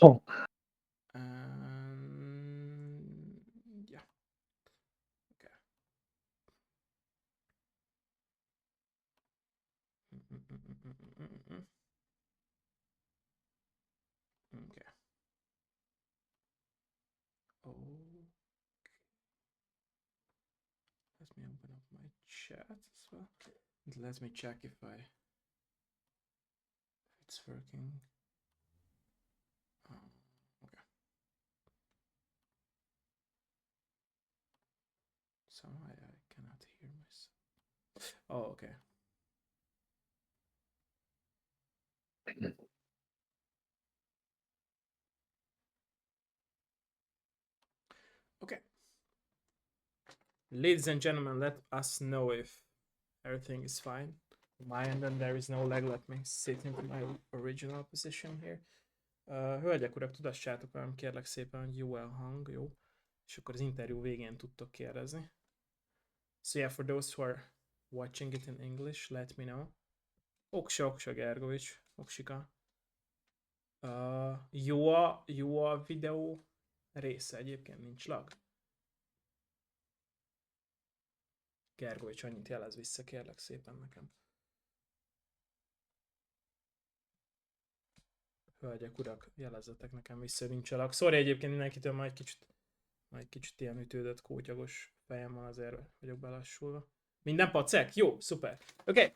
Oh. Yeah. Okay. Okay. Oh, let me open up my chat as well. And let me check if it's working. Okay. Somehow I cannot hear myself. Oh, okay. Okay. Ladies and gentlemen, let us know if everything is fine. My end, and there is no lag. Let me sit in my original position here. Hölgyek, urak, tudassátok velem kérlek szépen, hogy jó a hang, jó? És akkor az interjú végén tudtok kérdezni. So yeah, for those who are watching it in English, let me know. Oksa Gergovics, oksika. Jó a videó része, egyébként nincs lag. Gergovics, annyit jelez vissza, kérlek szépen nekem. Hölgyek, urak, jelezzetek nekem vissza, hogy nincs a lag. Sorry, egyébként mindenkitől majd kicsit ilyen ütődött, kótyagos fejem van, azért vagyok belassulva. Minden pacek? Jó, szuper. Okay,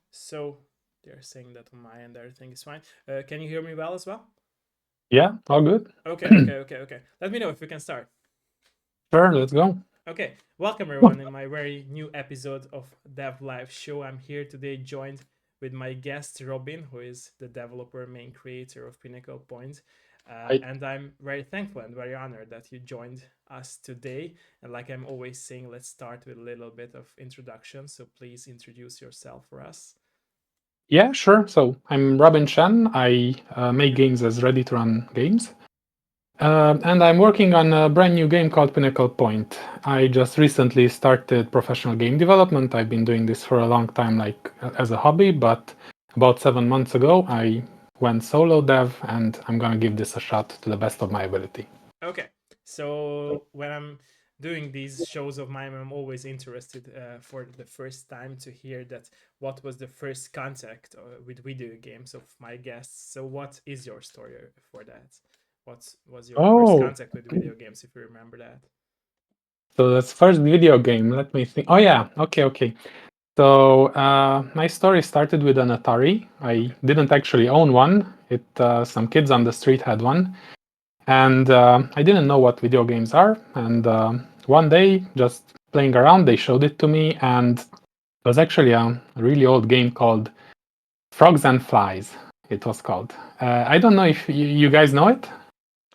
so they're saying that on my end everything is fine. Can you hear me well as well? Yeah, all good. Okay. Let me know if we can start. Sure, let's go. Okay, welcome everyone in my very new episode of Dev Live Show. I'm here today joined with my guest Robin, who is the developer, main creator of Pinnacle Point. And I'm very thankful and very honored that you joined us today. And like I'm always saying, let's start with a little bit of introduction. So please introduce yourself for us. Yeah, sure. So I'm Robin Shen. I make games as ready-to-run games. And I'm working on a brand new game called Pinnacle Point. I just recently started professional game development. I've been doing this for a long time, like as a hobby, but about 7 months ago, I went solo dev, and I'm gonna give this a shot to the best of my ability. Okay, so when I'm doing these shows of mine, I'm always interested for the first time to hear that what was the first contact with video games of my guests. So what is your story for that? What was your first contact with video games, if you remember that? So that's first video game. Let me think. Oh yeah, okay. So my story started with an Atari. I didn't actually own one. Some kids on the street had one, and I didn't know what video games are. And one day, just playing around, they showed it to me, and it was actually a really old game called Frogs and Flies. It was called. I don't know if you guys know it.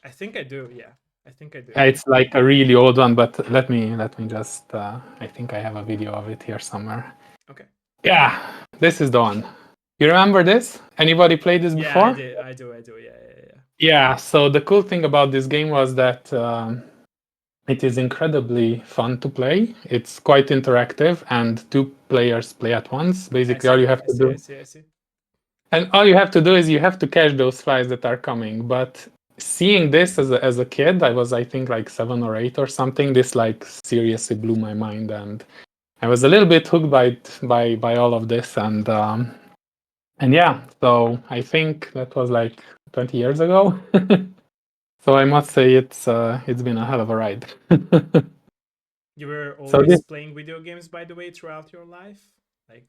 I think I do. Yeah, I think I do. It's like a really old one, but let me just. I think I have a video of it here somewhere. Okay. Yeah, this is the one. You remember this? Anybody played this before? Yeah, I do. Yeah. Yeah, so the cool thing about this game was that it is incredibly fun to play. It's quite interactive, and two players play at once. Basically, all you have to do. I see. And all you have to do is you have to catch those flies that are coming. But seeing this as a kid, I was, I think, like 7 or 8 or something. This like seriously blew my mind, and I was a little bit hooked by all of this. And yeah, so I think that was like 20 years ago. So I must say it's been a hell of a ride. You were always playing video games, by the way, throughout your life? Like,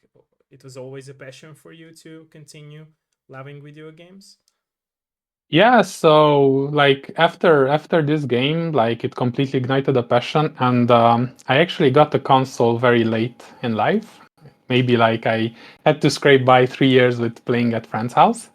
it was always a passion for you to continue loving video games? Yeah, so like after this game, like it completely ignited a passion, and I actually got a console very late in life. Maybe like I had to scrape by 3 years with playing at friend's house.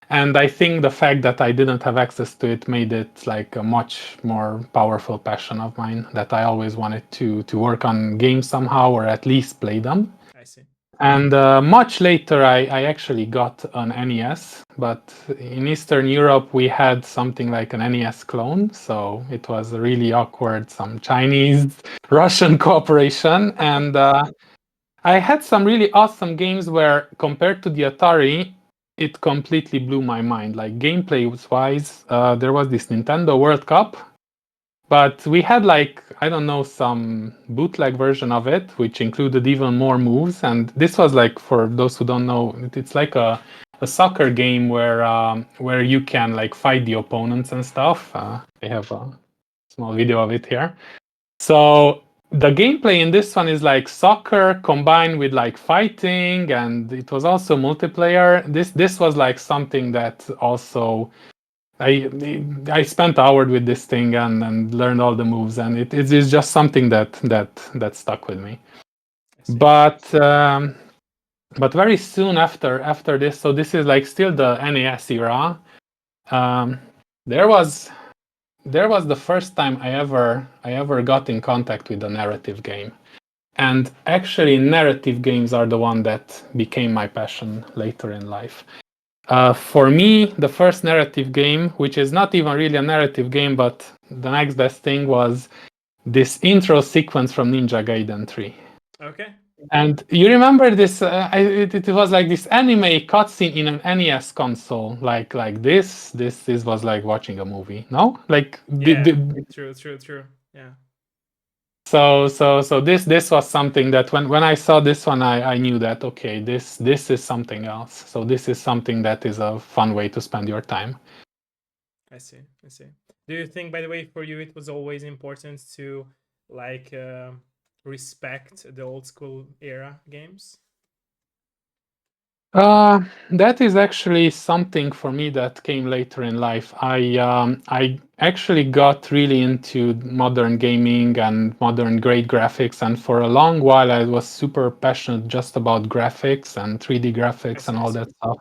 And I think the fact that I didn't have access to it made it like a much more powerful passion of mine, that I always wanted to work on games somehow, or at least play them. I see. And much later, I actually got an NES, but in Eastern Europe, we had something like an NES clone. So it was really awkward, some Chinese Russian cooperation. And I had some really awesome games where, compared to the Atari, it completely blew my mind. Like gameplay wise, there was this Nintendo World Cup, but we had like, I don't know, some bootleg version of it, which included even more moves. And this was like, for those who don't know, it's like a soccer game where you can like fight the opponents and stuff. I have a small video of it here. So the gameplay in this one is like soccer combined with like fighting, and it was also multiplayer. This was like something that also I I spent hours with this thing and learned all the moves, and it is just something that stuck with me. I see. But very soon after this, so this is like still the NES era. Um, there was there was the first time I ever got in contact with a narrative game. And actually, narrative games are the one that became my passion later in life. For me, the first narrative game, which is not even really a narrative game, but the next best thing, was this intro sequence from Ninja Gaiden 3. Okay. And you remember this? It was like this anime cutscene in an NES console, like this. This was like watching a movie. No, like Yeah. True. Yeah. so this was something that when I saw this one, I knew that okay, this is something else. So this is something that is a fun way to spend your time. I see. Do you think, by the way, for you, it was always important to like respect the old school era games? That is actually something for me that came later in life. I actually got really into modern gaming and modern great graphics, and for a long while I was super passionate just about graphics and 3D graphics and I all see. that stuff.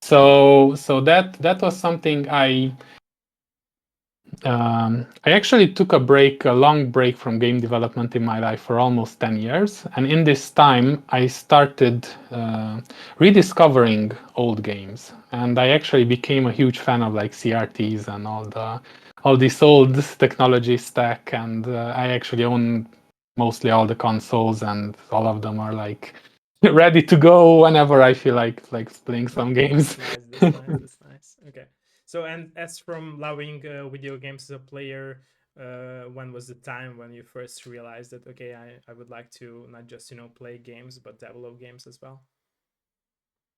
So that was something I actually took a long break from game development in my life for almost 10 years. And in this time, I started rediscovering old games. And I actually became a huge fan of like CRTs and all this old technology stack. And I actually own mostly all the consoles, and all of them are like ready to go whenever I feel like playing some games. That's nice. Okay. So, and as from loving video games as a player, when was the time when you first realized that okay, I would like to not just play games but develop games as well?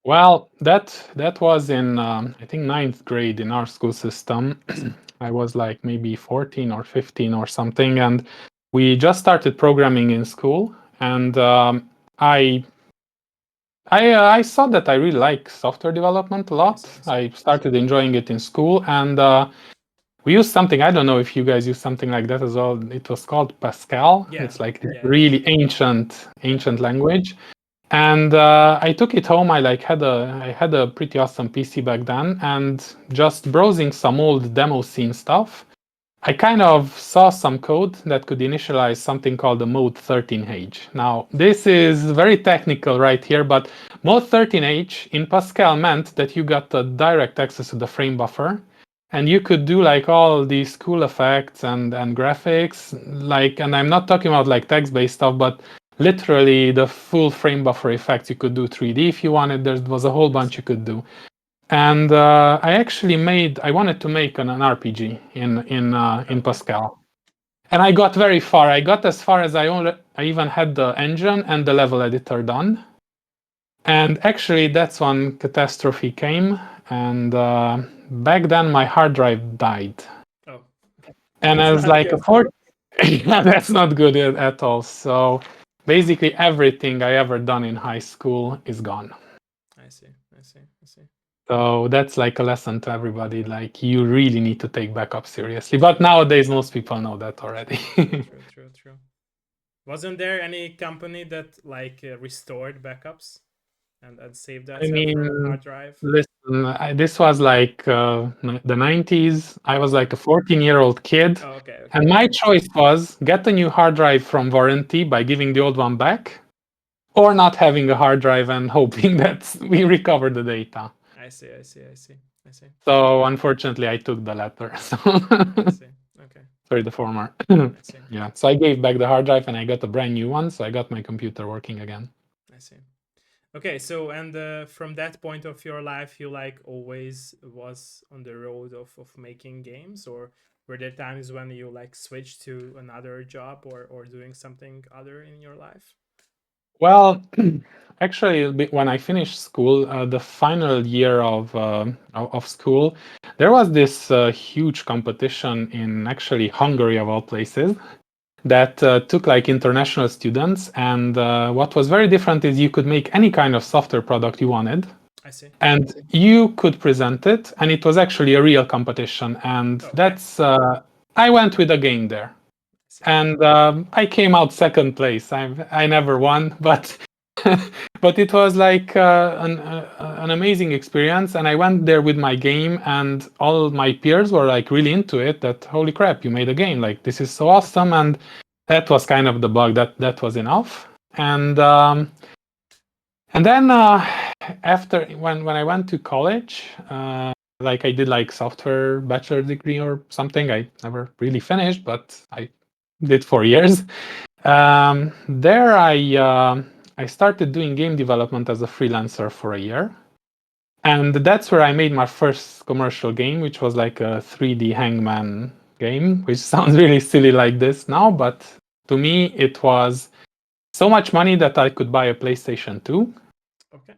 Well, that was in I think ninth grade in our school system. I see. I was like maybe 14 or 15 or something, and we just started programming in school. And I I saw that I really like software development a lot. I see. I started enjoying it in school, and we used something. I don't know if you guys use something like that as well. It was called Pascal. Yeah. It's like this Yeah. really ancient Yeah. language. And I took it home. I had a pretty awesome PC back then, and just browsing some old demo scene stuff, I kind of saw some code that could initialize something called the mode 13H. Now, this is very technical right here, but mode 13H in Pascal meant that you got a direct access to the frame buffer, and you could do like all these cool effects and graphics, like, and I'm not talking about like text-based stuff, but literally the full frame buffer effects. You could do 3D if you wanted. There was a whole bunch you could do. And I wanted to make an RPG in Pascal, and I got very far. I got as far as I even had the engine and the level editor done. And actually, that's when catastrophe came. And back then, my hard drive died. Oh, And I that's was not like, good. yeah, that's not good at all. So basically, everything I ever done in high school is gone. I see. So that's like a lesson to everybody. Like you really need to take backup seriously. But nowadays, most people know that already. True. Wasn't there any company that like restored backups and saved I data from mean, hard drive? listen, this was like the 90s. I was like a 14-year-old kid. Oh, okay. And my choice was get a new hard drive from warranty by giving the old one back, or not having a hard drive and hoping that we recover the data. I see. So unfortunately, I took the latter. So I see. Okay. sorry, the former. I see. Yeah. So I gave back the hard drive and I got a brand new one. So I got my computer working again. I see. Okay, so and from that point of your life, you like always was on the road of making games, or were there times when you like switched to another job or doing something other in your life? Well, actually, when I finished school, the final year of school, there was this huge competition in actually Hungary of all places that took like international students. And what was very different is you could make any kind of software product you wanted, I see. and you could present it, and it was actually a real competition. And Okay, that's I went with a game there, I see. and I came out second place. I never won, but but it was like an amazing experience. And I went there with my game, and all my peers were like really into it. That holy crap, you made a game! Like this is so awesome. And that was kind of the bug that was enough. And then after when I went to college, like I did like software bachelor degree or something. I never really finished, but I did 4 years. There I started doing game development as a freelancer for a year, and that's where I made my first commercial game, which was like a 3D hangman game, which sounds really silly like this now, but to me it was so much money that I could buy a PlayStation 2. Okay,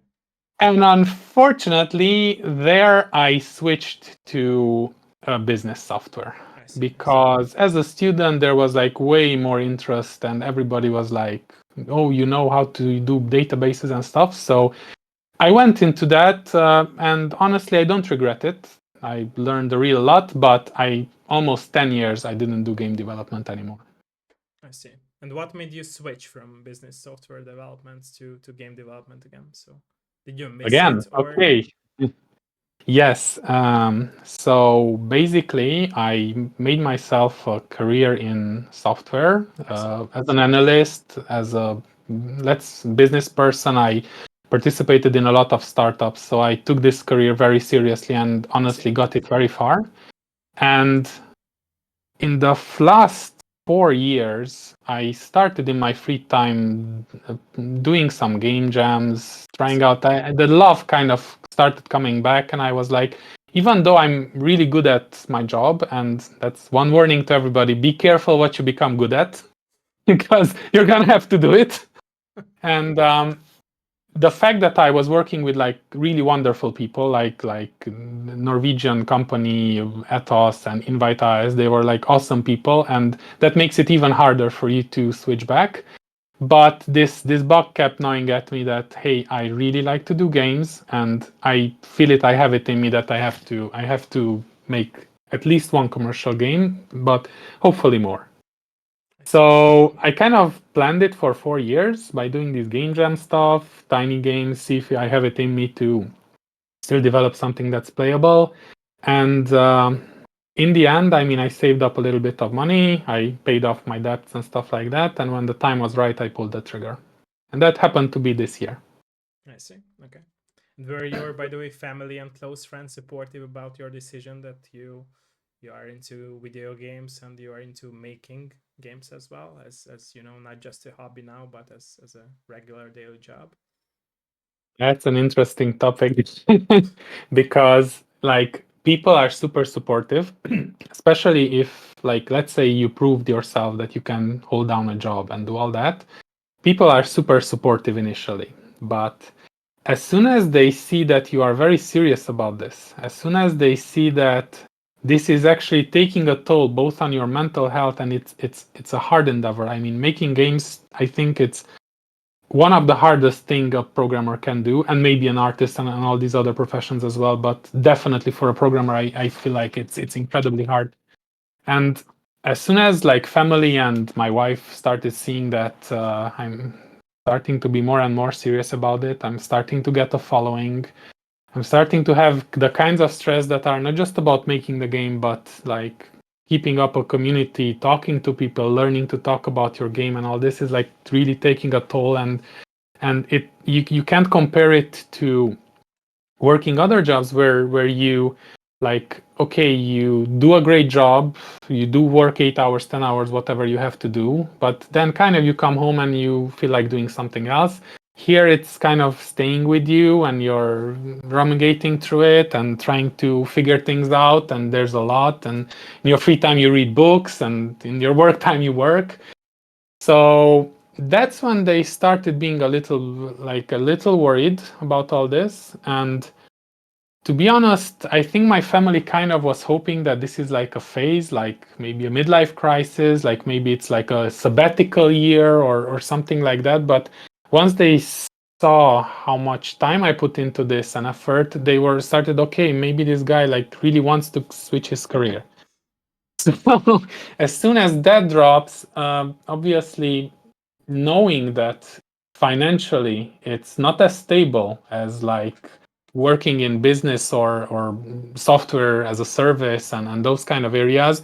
And unfortunately, there I switched to business software I see. I see. because as a student, there was like way more interest, and everybody was like, oh, you know how to do databases and stuff. So I went into that, and honestly, I don't regret it. I learned a real lot, but I almost 10 years I didn't do game development anymore. I see. And what made you switch from business software development to game development again? So did you miss Again, it or? okay. Yes. So basically, I made myself a career in software I see. as an analyst, as a let's business person. I participated in a lot of startups, so I took this career very seriously and I see. honestly got it very far. And in the last 4 years, I started in my free time doing some game jams, I trying see. out. The love kind of started coming back, and I was like, even though I'm really good at my job, and that's one warning to everybody: be careful what you become good at, because you're gonna have to do it. And the fact that I was working with like really wonderful people, like Norwegian company Ethos and Invite, they were like awesome people, and that makes it even harder for you to switch back. But this bug kept gnawing at me that hey, I really like to do games, and I feel it. I have it in me that I have to make at least one commercial game, but hopefully more. I see. So I kind of planned it for 4 years by doing this game jam stuff, tiny games, see if I have it in me to still develop something that's playable. And in the end, I mean, I saved up a little bit of money, I paid off my debts and stuff like that. And when the time was right, I pulled the trigger. And that happened to be this year. I see. Okay. And were your, by the way, family and close friends supportive about your decision that you are into video games and you are into making games as well as you know, not just a hobby now, but as a regular daily job? That's an interesting topic because like people are super supportive, especially if like let's say you proved yourself that you can hold down a job and do all that. People are super supportive initially, but as soon as they see that you are very serious about this, as soon as they see that this is actually taking a toll both on your mental health, and it's a hard endeavor. I mean, making games, I think it's one of the hardest thing a programmer can do, and maybe an artist and all these other professions as well, but definitely for a programmer, I feel like it's incredibly hard. And as soon as like family and my wife started seeing that I'm starting to be more and more serious about it, I'm starting to get a following, I'm starting to have the kinds of stress that are not just about making the game, but like keeping up a community, talking to people, learning to talk about your game, and all this is like really taking a toll. And it you can't compare it to working other jobs where you like okay, you do a great job, you do work 8 hours, 10 hours, whatever you have to do, but then kind of you come home and you feel like doing something else. Here it's kind of staying with you and you're rummaging through it and trying to figure things out, and there's a lot, and in your free time you read books and in your work time you work. So that's when they started being a little worried about all this. And to be honest, I think my family kind of was hoping that this is like a phase, like maybe a midlife crisis, like maybe it's like a sabbatical year or something like that. But once they saw how much time I put into this and effort, they were started, okay, maybe this guy like really wants to switch his career. So as soon as that drops, obviously knowing that financially it's not as stable as like working in business or software as a service and those kind of areas,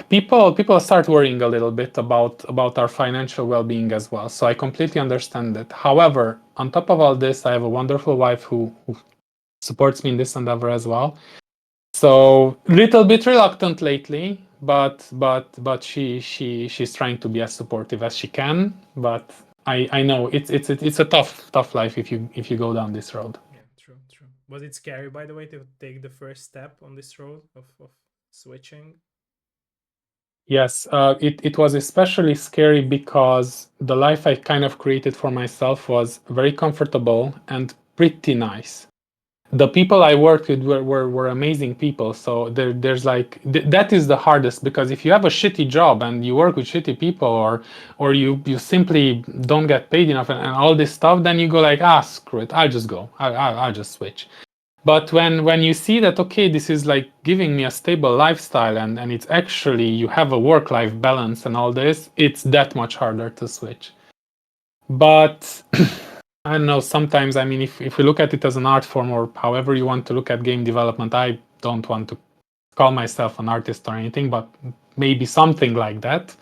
people start worrying a little bit about our financial well-being as well. So I completely understand that. However, on top of all this, I have a wonderful wife who supports me in this endeavor as well. So little bit reluctant lately, but she's trying to be as supportive as she can. But I know it's a tough life if you go down this road. Yeah, true, true. Was it scary, by the way, to take the first step on this road of switching? Yes, it was especially scary because the life I kind of created for myself was very comfortable and pretty nice. The people I worked with were amazing people. So there's like that is the hardest, because if you have a shitty job and you work with shitty people, or you simply don't get paid enough and all this stuff, then you go like, screw it, I'll just go, I'll just switch. But when you see that, okay, this is like giving me a stable lifestyle, and it's actually you have a work-life balance and all this, it's that much harder to switch. But I don't know, sometimes, I mean, if we look at it as an art form, or however you want to look at game development, I don't want to call myself an artist or anything, but maybe something like that.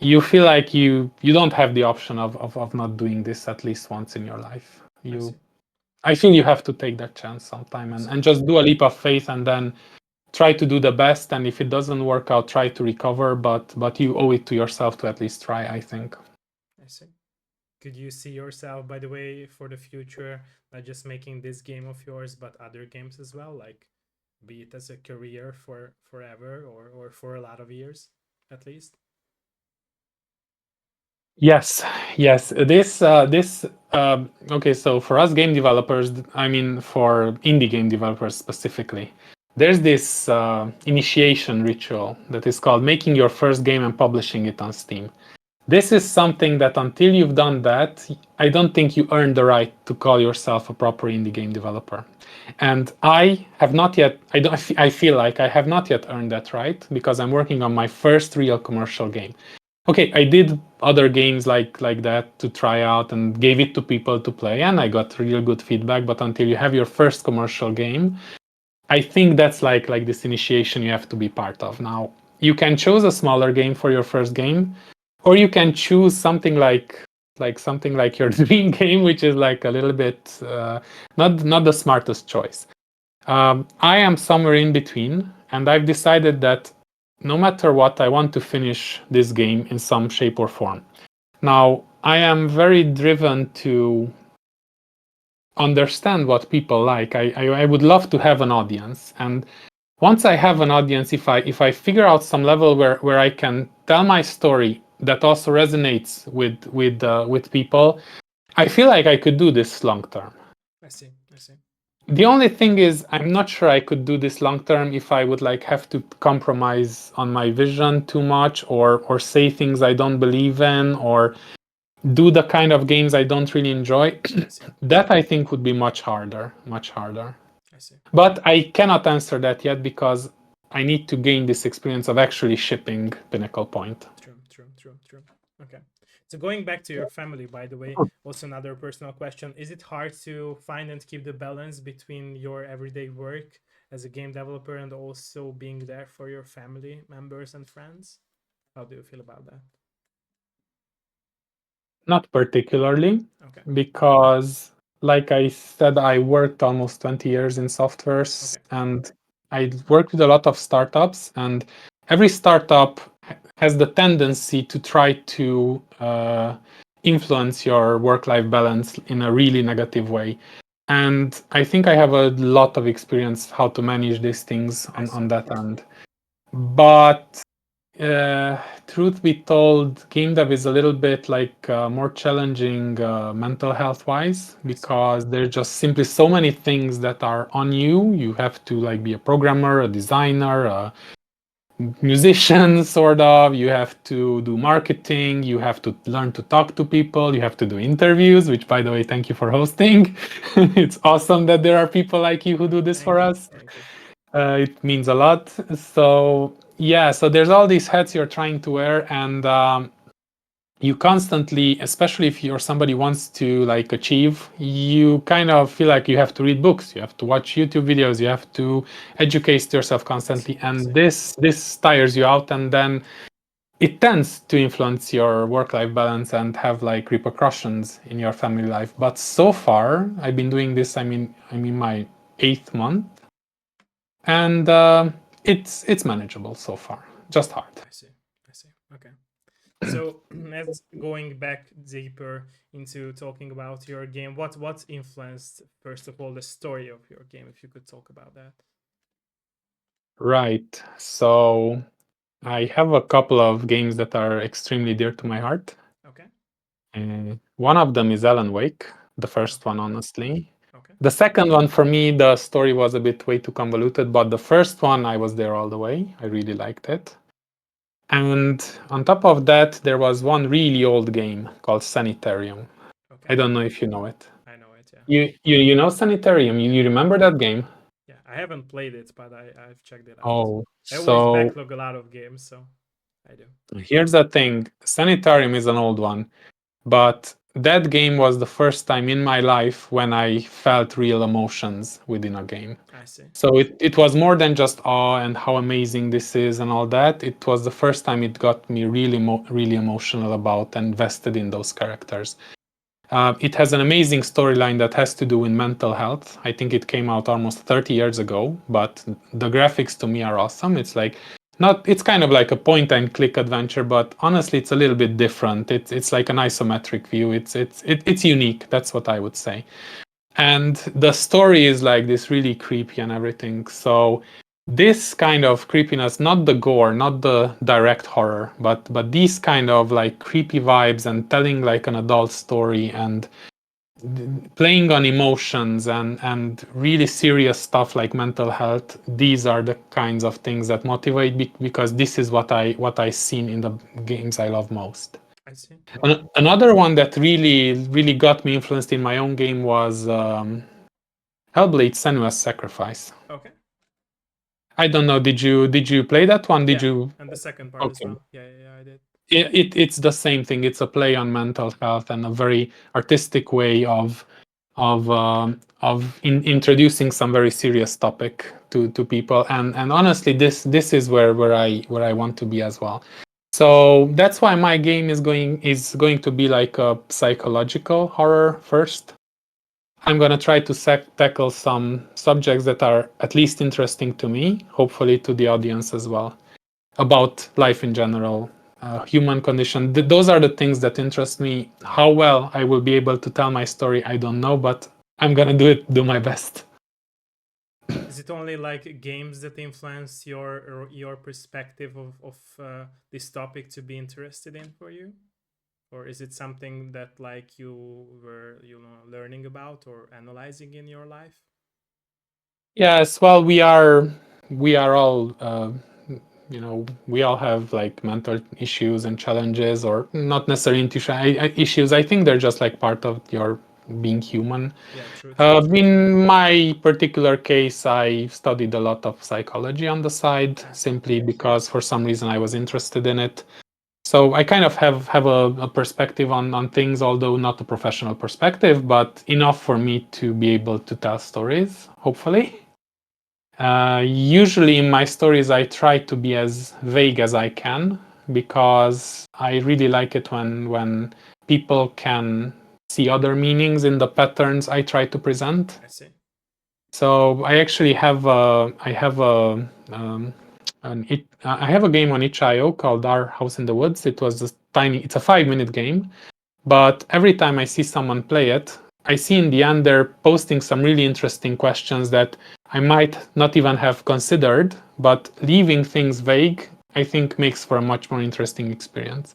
You feel like you don't have the option of not doing this at least once in your life. I feel you have to take that chance sometime and just do a leap of faith, and then try to do the best. And if it doesn't work out, try to recover. But you owe it to yourself to at least try, I think. I see. Could you see yourself, by the way, for the future, not just making this game of yours, but other games as well, like be it as a career for forever or for a lot of years, at least? Yes, yes. Okay. So for us game developers, I mean for indie game developers specifically, there's this initiation ritual that is called making your first game and publishing it on Steam. This is something that until you've done that, I don't think you earn the right to call yourself a proper indie game developer. And I have not yet. I don't. I feel like I have not yet earned that right, because I'm working on my first real commercial game. Okay, I did other games like that to try out and gave it to people to play, and I got real good feedback. But until you have your first commercial game, I think that's like this initiation you have to be part of. Now you can choose a smaller game for your first game, or you can choose something like your dream game, which is like a little bit not the smartest choice. I am somewhere in between, and I've decided that no matter what, I want to finish this game in some shape or form. Now, I am very driven to understand what people like. I would love to have an audience, and once I have an audience, if I figure out some level where I can tell my story that also resonates with people, I feel like I could do this long term. I see. I see. The only thing is, I'm not sure I could do this long term if I would like have to compromise on my vision too much, or say things I don't believe in, or do the kind of games I don't really enjoy. I see. That I think would be much harder, much harder. I see. But I cannot answer that yet, because I need to gain this experience of actually shipping Pinnacle Point. True, true, true, true. Okay. So going back to your family, by the way, also another personal question. Is it hard to find and keep the balance between your everyday work as a game developer and also being there for your family members and friends? How do you feel about that? Not particularly, Okay. because, like I said, I worked almost 20 years in softwares, Okay. and I worked with a lot of startups, and every startup has the tendency to try to influence your work-life balance in a really negative way. And I think I have a lot of experience how to manage these things on that end. But truth be told, game dev is a little bit like more challenging mental health wise, because there's just simply so many things that are on you. You have to like be a programmer, a designer, a musician, sort of. You have to do marketing. You have to learn to talk to people. You have to do interviews, which, by the way, thank you for hosting. It's awesome that there are people like you who do this for us. Thank you. It means a lot. So yeah, so there's all these hats you're trying to wear, and you constantly, especially if you're somebody who wants to like achieve, you kind of feel like you have to read books, you have to watch YouTube videos, you have to educate yourself constantly, and this tires you out, and then it tends to influence your work-life balance and have like repercussions in your family life. But so far, I've been doing this. I'm in my 8th month, and it's manageable so far. Just hard. I see. Okay. So let's going back deeper into talking about your game. What influenced, first of all, the story of your game? If you could talk about that. Right. So I have a couple of games that are extremely dear to my heart. Okay. One of them is Alan Wake, the first one, honestly. Okay. The second one, for me, the story was a bit way too convoluted, but the first one, I was there all the way. I really liked it. And on top of that, there was one really old game called Sanitarium. Okay. I don't know if you know it. I know it. Yeah. You know Sanitarium? You remember that game? Yeah. I haven't played it, but I've checked it out. Oh, I always so backlog a lot of games, so I do. here's the thing. Sanitarium is an old one, but that game was the first time in my life when I felt real emotions within a game. I see. So it was more than just awe and how amazing this is and all that. It was the first time it got me really emotional about and vested in those characters. It has an amazing storyline that has to do with mental health. I think it came out almost 30 years ago, but the graphics to me are awesome. It's like not it's kind of like a point and click adventure, but honestly it's a little bit different. It's like an isometric view. It's unique. That's what I would say. And the story is like this really creepy and everything. So this kind of creepiness, not the gore, not the direct horror, but these kind of like creepy vibes and telling like an adult story and playing on emotions and really serious stuff like mental health, these are the kinds of things that motivate me, because this is what I seen in the games I love most. I see. Another one that really got me influenced in my own game was Hellblade: Senua's Sacrifice. Okay. I don't know. Did you play that one? Did Yeah. you? And the second part as Okay. well. Yeah, I did. It's the same thing. It's a play on mental health and a very artistic way of introducing some very serious topic to people. And honestly, this is where I want to be as well. So that's why my game is going to be like a psychological horror first. I'm gonna try to tackle some subjects that are at least interesting to me, hopefully to the audience as well, about life in general, human condition. Those are the things that interest me. How well I will be able to tell my story, I don't know, but I'm gonna do my best. Is it only like games that influence your perspective of this topic to be interested in for you, or is it something that like you were learning about or analyzing in your life? Yes, well, we are all we all have like mental issues and challenges, or not necessarily issues. I think they're just like part of your being human. Yeah, true. In my particular case, I studied a lot of psychology on the side, simply because for some reason I was interested in it. So I kind of have a perspective on things, although not a professional perspective, but enough for me to be able to tell stories, hopefully. Usually in my stories, I try to be as vague as I can, because I really like it when people can see other meanings in the patterns I try to present. I see. So I actually have I have a game on itch.io called Our House in the Woods. It's a 5-minute game, But every time I see someone play it, I see in the end they're posting some really interesting questions that I might not even have considered, but leaving things vague, I think makes for a much more interesting experience.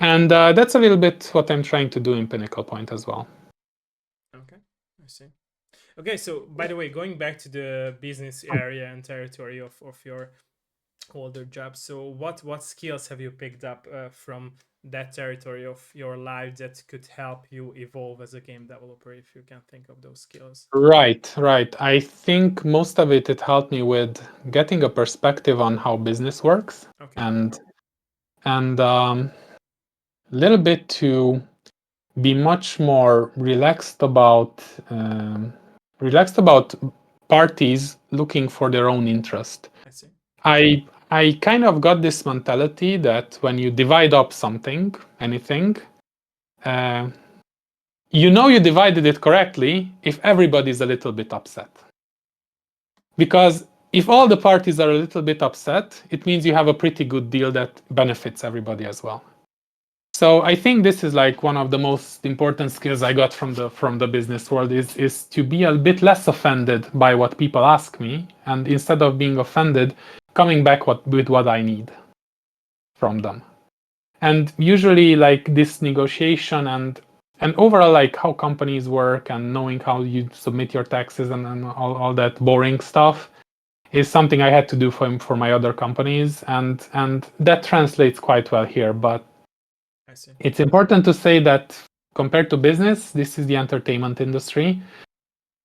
And that's a little bit what I'm trying to do in Pinnacle Point as well. Okay, I see. Okay, so by the way, going back to the business area and territory of your older job, so what skills have you picked up from that territory of your life that could help you evolve as a game developer, if you can think of those skills? Right, right. I think most of it helped me with getting a perspective on how business works, Okay, and little bit to be much more um, relaxed about parties looking for their own interest. I see. I kind of got this mentality that when you divide up something, anything, uh, you know you divided it correctly if everybody's a little bit upset. Because if all the parties are a little bit upset, it means you have a pretty good deal that benefits everybody as well. So I think this is like one of the most important skills I got from the business world is to be a bit less offended by what people ask me, and instead of being offended, coming back with what I need from them. And usually like this negotiation and overall like how companies work and knowing how you submit your taxes and all that boring stuff is something I had to do for my other companies, and that translates quite well here. But I see. it's important to say that compared to business, this is the entertainment industry.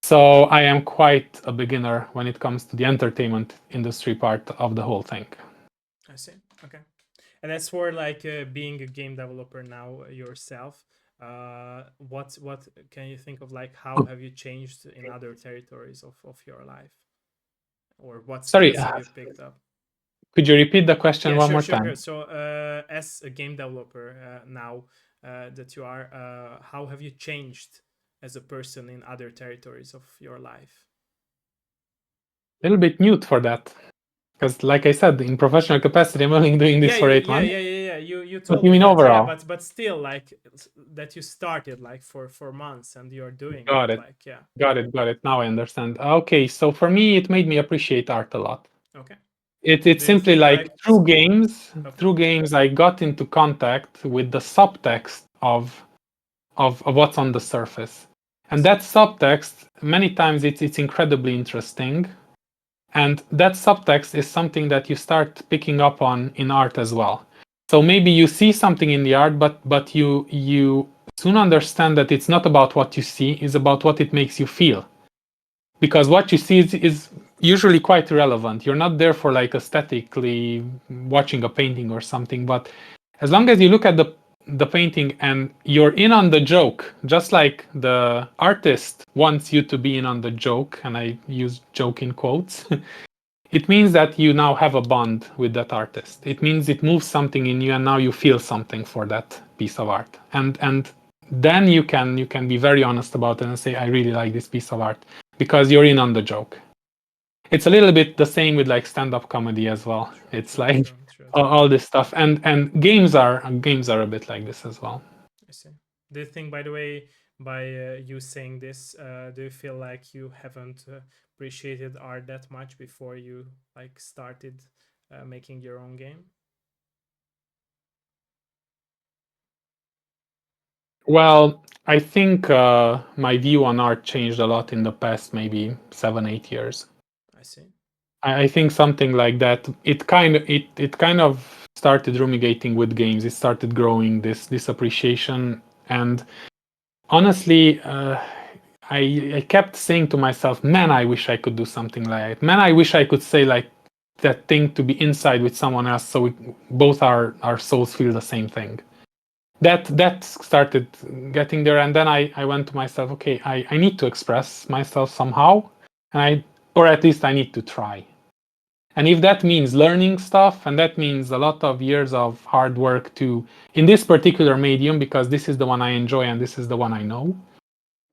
So I am quite a beginner when it comes to the entertainment industry part of the whole thing. I see. Okay. And as for like being a game developer now yourself, what can you think of, like how have you changed in other territories of your life, or what Sorry, skills have you picked up? could you repeat the question Yeah, one sure, more sure, sure. time? So, as a game developer now that you are, how have you changed as a person in other territories of your life? A little bit mute for that. Because, like I said, in professional capacity, I'm only doing this Yeah, for yeah, 8 months. yeah, yeah, yeah, yeah. You But told you me mean that, yeah, overall? but still, like that you started like for months and you're doing Got it, it. like yeah. Got it. Got it. Now I understand. Okay, so for me, it made me appreciate art a lot. Okay. It's Do you simply think like like okay? through games, I got into contact with the subtext of what's on the surface, I and see. that subtext many times it's incredibly interesting, and that subtext is something that you start picking up on in art as well. So maybe you see something in the art, but you soon understand that it's not about what you see, it's about what it makes you feel, because what you see is usually quite irrelevant. You're not there for like aesthetically watching a painting or something, but as long as you look at the painting and you're in on the joke, just like the artist wants you to be in on the joke, and I use joke in quotes, it means that you now have a bond with that artist. It means it moves something in you, and now you feel something for that piece of art. And then you can be very honest about it and say, I really like this piece of art, because you're in on the joke. It's a little bit the same with like stand-up comedy as well. True, It's true, like true, true, true. all this stuff, and games are a bit like this as well. I see. Do you think, by the way, by you saying this, do you feel like you haven't appreciated art that much before you like started making your own game? Well, I think my view on art changed a lot in the past maybe 7 8 years. I see. I think something like that. It kind of started ruminating with games. It started growing this appreciation, and honestly, I kept saying to myself, "Man, I wish I could do something like it. Man, I wish I could say like that thing to be inside with someone else, so both our souls feel the same thing." That started getting there, and then I went to myself, okay, I need to express myself somehow, and or at least I need to try. And if that means learning stuff, and that means a lot of years of hard work to in this particular medium, because this is the one I enjoy and this is the one I know,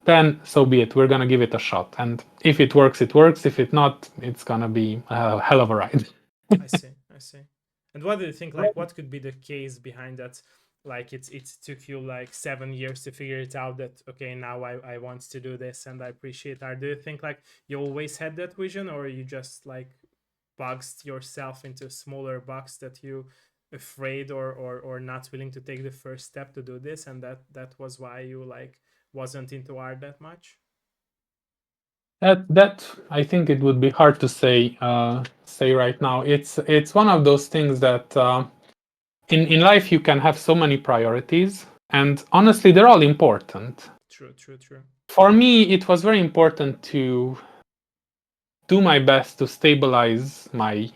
then so be it. We're gonna give it a shot, and if it works, it works. If it not, it's gonna be a hell of a ride. I see. I see. And what do you think? Like, what could be the case behind that? like it took you like 7 years to figure it out that okay, now I want to do this and I appreciate art. Do you think like you always had that vision, or you just like boxed yourself into a smaller box that you afraid or not willing to take the first step to do this, and that was why you like wasn't into art that much? That I think it would be hard to say right now. It's one of those things that in life you can have so many priorities, and honestly, they're all important. True. For me, it was very important to do my best to stabilize my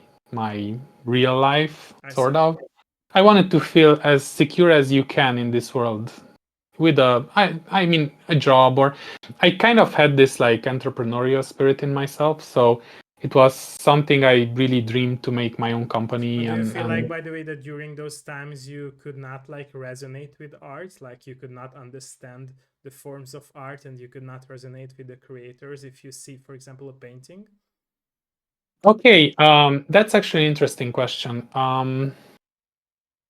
real life, I sort see. of. I wanted to feel as secure as you can in this world with I mean a job, or I kind of had this like entrepreneurial spirit in myself, so it was something I really dreamed to make my own company. But do you feel like, And by the way, that during those times you could not like resonate with art, like you could not understand the forms of art and you could not resonate with the creators if you see, for example, a painting? okay, that's actually an interesting question.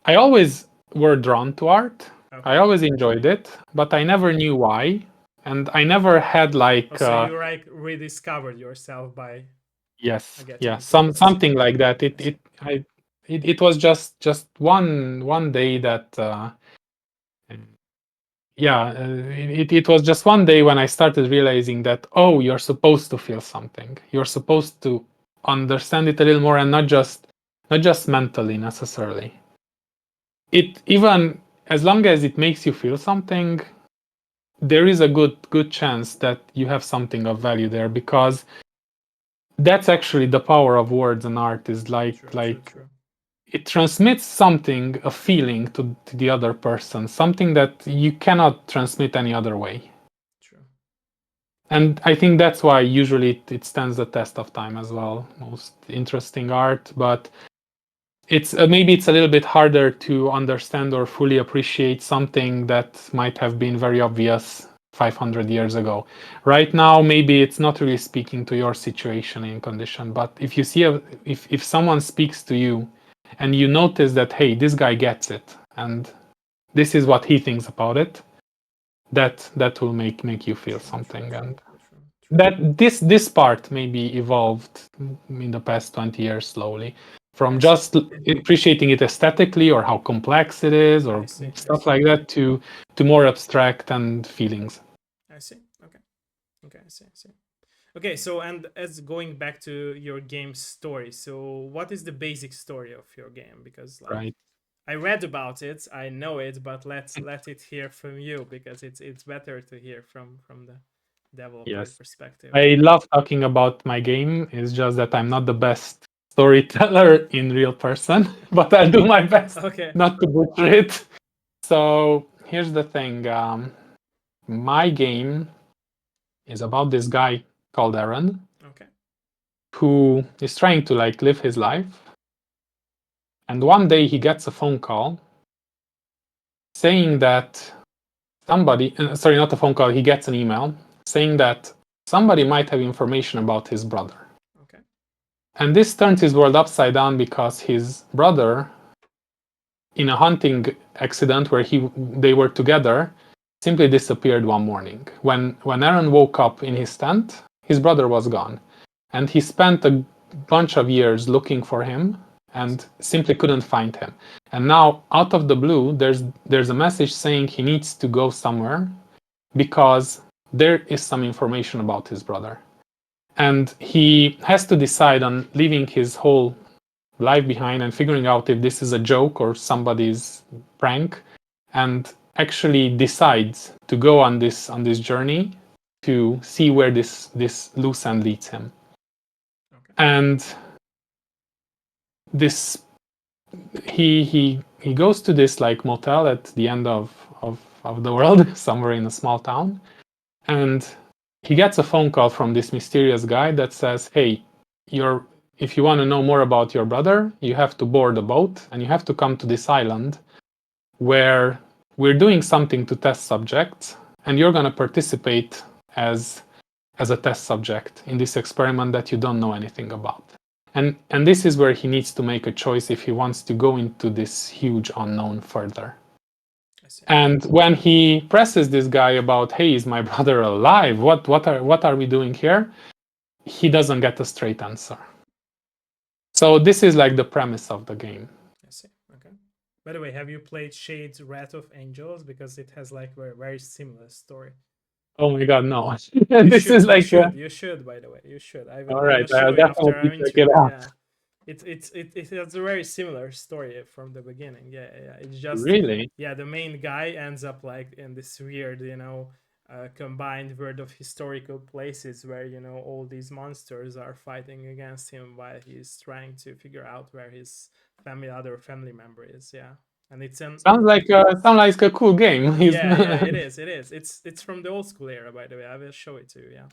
I always were drawn to art. I Okay. always enjoyed it, but I never knew why, and I never had Oh, like so you like rediscovered yourself by yes, getting yeah, into it. I see. something like that. I see. It was just one day that yeah, it was just one day when I started realizing that, oh, you're supposed to feel something. You're supposed to understand it a little more, and not just mentally necessarily. It even as long as it makes you feel something, there is a good chance that you have something of value there, because that's actually the power of words and art, is like True. it transmits something, a feeling to the other person, something that you cannot transmit any other way. True. And I think that's why usually it stands the test of time as well. Most interesting art, but it's maybe it's a little bit harder to understand or fully appreciate something that might have been very obvious 500 years ago. Right now, maybe it's not really speaking to your situation and condition, but if you see if someone speaks to you and you notice that, hey, this guy gets it and this is what he thinks about it, that will make you feel something. And True. that this part maybe evolved in the past 20 years slowly, from I see. just appreciating it aesthetically or how complex it is or I stuff see. like that, to more abstract and feelings. I see. Okay. Okay, I see. Okay, so and as going back to your game story, so what is the basic story of your game? Because like Right. I read about it, I know it, but let it hear from you because it's better to hear from the developer Yes, perspective. I love talking about my game. It's just that I'm not the best storyteller in real person, but I'll do my best Okay. not to butcher it. So here's the thing. My game is about this guy called Aaron, Okay. who is trying to like live his life, and one day he gets a phone call saying that somebody, sorry, not a phone call, he gets an email saying that somebody might have information about his brother. Okay. And this turns his world upside down, because his brother, in a hunting accident where they were together, simply disappeared one morning. When Aaron woke up in his tent, his brother was gone, and he spent a bunch of years looking for him and simply couldn't find him. And now, out of the blue, there's a message saying he needs to go somewhere because there is some information about his brother. And he has to decide on leaving his whole life behind and figuring out if this is a joke or somebody's prank, and actually decides to go on this journey to see where this loose end leads him. Okay. And this he goes to this like motel at the end of the world somewhere in a small town, and he gets a phone call from this mysterious guy that says, hey, you're if you want to know more about your brother, you have to board a boat and you have to come to this island where we're doing something to test subjects, and you're going to participate as a test subject in this experiment that you don't know anything about. And this is where he needs to make a choice if he wants to go into this huge unknown further. I see. And when he presses this guy about, hey, is my brother alive? What are we doing here? He doesn't get a straight answer. So this is like the premise of the game. I see. Okay. By the way, have you played Shades Wrath of Angels? Because it has like a very similar story. Oh my god, no. You This should, is you like should, you should. By the way, you should. all I right, will I'll show you after definitely our check it intro. out. Yeah, it has a very similar story from the beginning. Yeah, yeah. It's just Really? yeah, the main guy ends up like in this weird, combined world of historical places where all these monsters are fighting against him while he's trying to figure out where his other family member is. Yeah, and it's an Sounds like a cool game. He's yeah, yeah, it is. It is. It's from the old school era, by the way. I will show it to you. Yeah,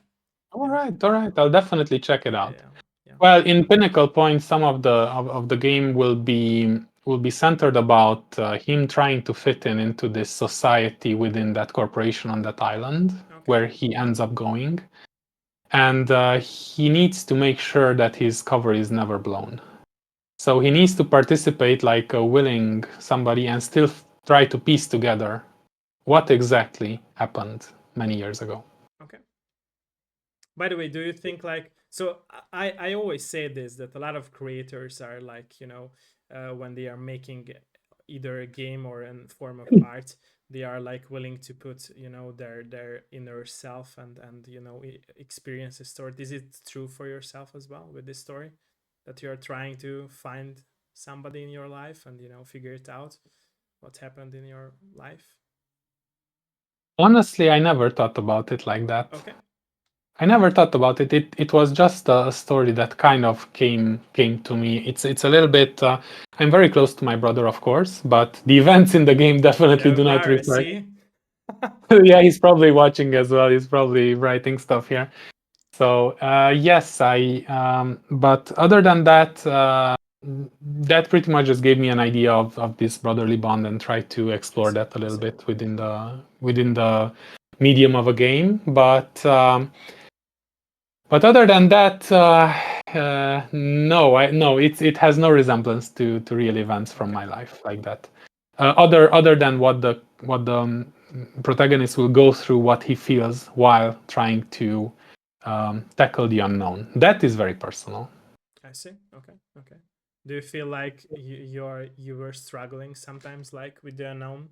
all yeah, right, all right. I'll definitely check it yeah, out. yeah, yeah. Well, in Pinnacle Point, some of the game will be centered about him trying to fit into this society within that corporation on that island Okay, where he ends up going, and he needs to make sure that his cover is never blown. So he needs to participate like a willing somebody and still try to piece together what exactly happened many years ago. okay. By the way, do you think like so? I always say this that a lot of creators are like when they are making either a game or a form of art, they are like willing to put their inner self and experiences stored. Is it true for yourself as well with this story that you are trying to find somebody in your life and figure it out what happened in your life? Honestly, I never thought about it like that. Okay, I never thought about it. It was just a story that kind of came to me. It's a little bit. I'm very close to my brother, of course, but the events in the game definitely there do we not are. reflect. See. Yeah, he's probably watching as well. He's probably writing stuff here. So yes, I. But other than that, that pretty much just gave me an idea of this brotherly bond and try to I explore see. that a I little see. bit within the medium of a game. But other than that, no, it has no resemblance to real events from Okay. my life like that. Other than what the protagonist will go through, what he feels while trying to tackle the unknown. That is very personal. I see. Okay. Okay. Do you feel like you were struggling sometimes, like with the unknown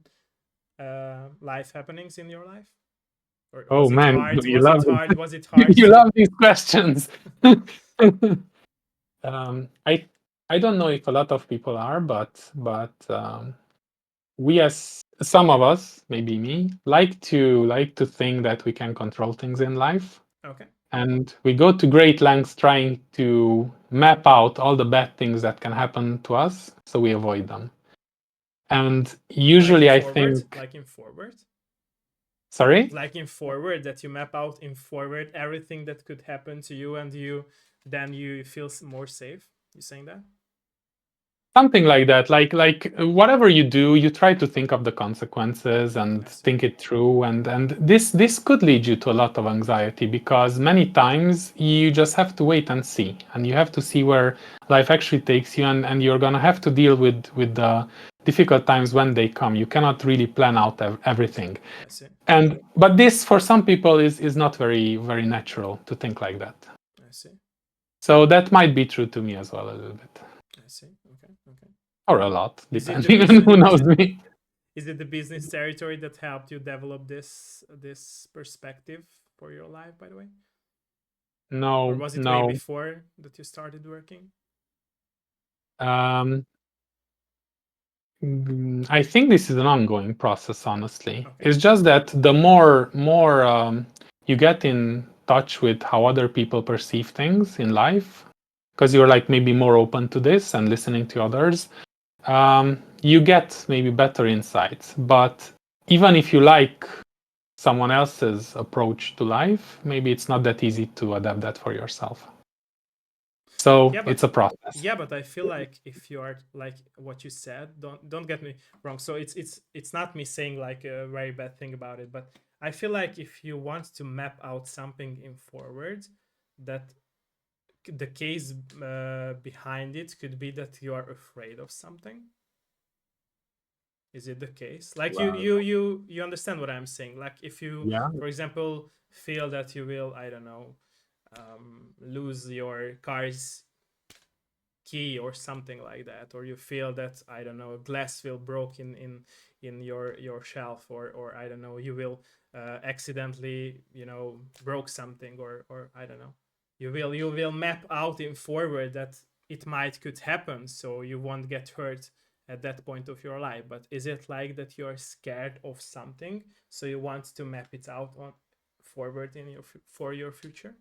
life happenings in your life, or Oh was it man, hard? you Was love it hard? Was it hard you to? love these questions. um, I I don't know if a lot of people are, but we as some of us, maybe me, like to think that we can control things in life, Okay. and we go to great lengths trying to map out all the bad things that can happen to us, so we avoid them. And Like in usually, I forward, think, like in forward, sorry. like in forward that you map out in forward everything that could happen to you, and you feel more safe. You saying that? Something like that. Like whatever you do, you try to think of the consequences and I see. think it through. And this could lead you to a lot of anxiety because many times you just have to wait and see, and you have to see where life actually takes you, and you're gonna have to deal with the difficult times when they come. You cannot really plan out everything. I see. And but this for some people is not very natural to think like that. I see. So that might be true to me as well a little bit. I see. Okay. Okay. Or a lot, Is it the depending on business? who knows me. Is it the business territory that helped you develop this perspective for your life, by the way? Or No, was it way no. before that you started working? Um, I think this is an ongoing process, honestly. Okay. It's just that the more you get in touch with how other people perceive things in life, because you're like maybe more open to this and listening to others, you get maybe better insights. But even if you like someone else's approach to life, maybe it's not that easy to adapt that for yourself. So Yeah, it's but a process. I feel like if you are like what you said, don't get me wrong. So it's not me saying like a very bad thing about it, but I feel like if you want to map out something in forward, that the case behind it could be that you are afraid of something. Is it the case? Like Well, you understand what I'm saying? Like if you, yeah. for example, feel that you will, I don't know, lose your car's key or something like that, or you feel that, I don't know, a glass will broke in your shelf, or I don't know, you will accidentally, broke something, or I don't know, you will map out in forward that it might could happen, so you won't get hurt at that point of your life. But is it like that you're scared of something, so you want to map it out on forward in your for your future?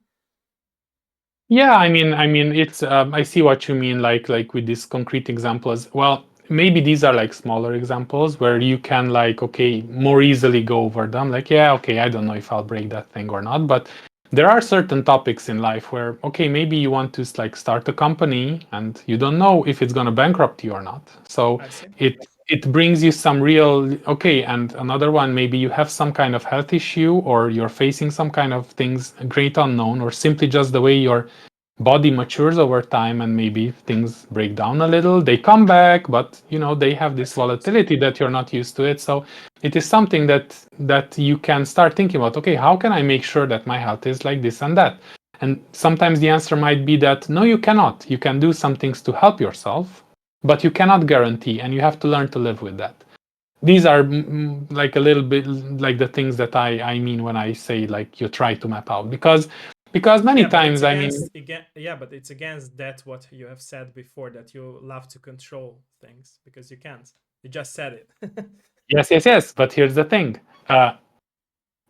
Yeah, I mean, it's. I see what you mean. Like with these concrete examples. Well, maybe these are like smaller examples where you can like, okay, more easily go over them. Like, yeah, okay, I don't know if I'll break that thing or not, but there are certain topics in life where, okay, maybe you want to like start a company and you don't know if it's gonna bankrupt you or not. So I see. it brings you some real, okay. And another one, maybe you have some kind of health issue or you're facing some kind of things, great unknown, or simply just the way your body matures over time and maybe things break down a little, they come back, but they have I this see. volatility that you're not used to it. So it is something that you can start thinking about, okay, how can I make sure that my health is like this and that? And sometimes the answer might be that no, you cannot. You can do some things to help yourself, but you cannot guarantee, and you have to learn to live with that. These are like a little bit like the things that I mean when I say like you try to map out, because many Yeah, but it's times, I mean, against again. Yeah, but it's against that what you have said before, that you love to control things, because you can't. You just said it. yes, yes, yes. But here's the thing. Uh,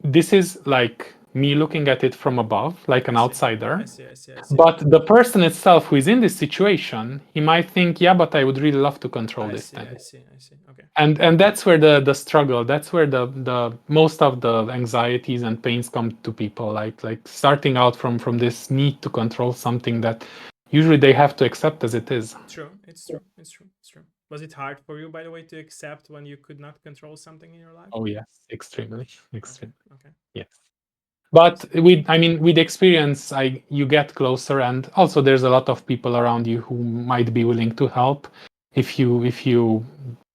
this is like me looking at it from above, like I an see. outsider. I see. I see. I see. But the person itself who is in this situation, he might think, yeah, but I would really love to control I this see. thing. I see. I see. Okay. And that's where the struggle, that's where the most of the anxieties and pains come to people, like starting out from this need to control something that usually they have to accept as it is. True. It's true. It's true. It's true. Was it hard for you, by the way, to accept when you could not control something in your life? Oh yes, extremely, Okay. extremely, Okay. yes. I But see. with experience, you get closer, and also there's a lot of people around you who might be willing to help if you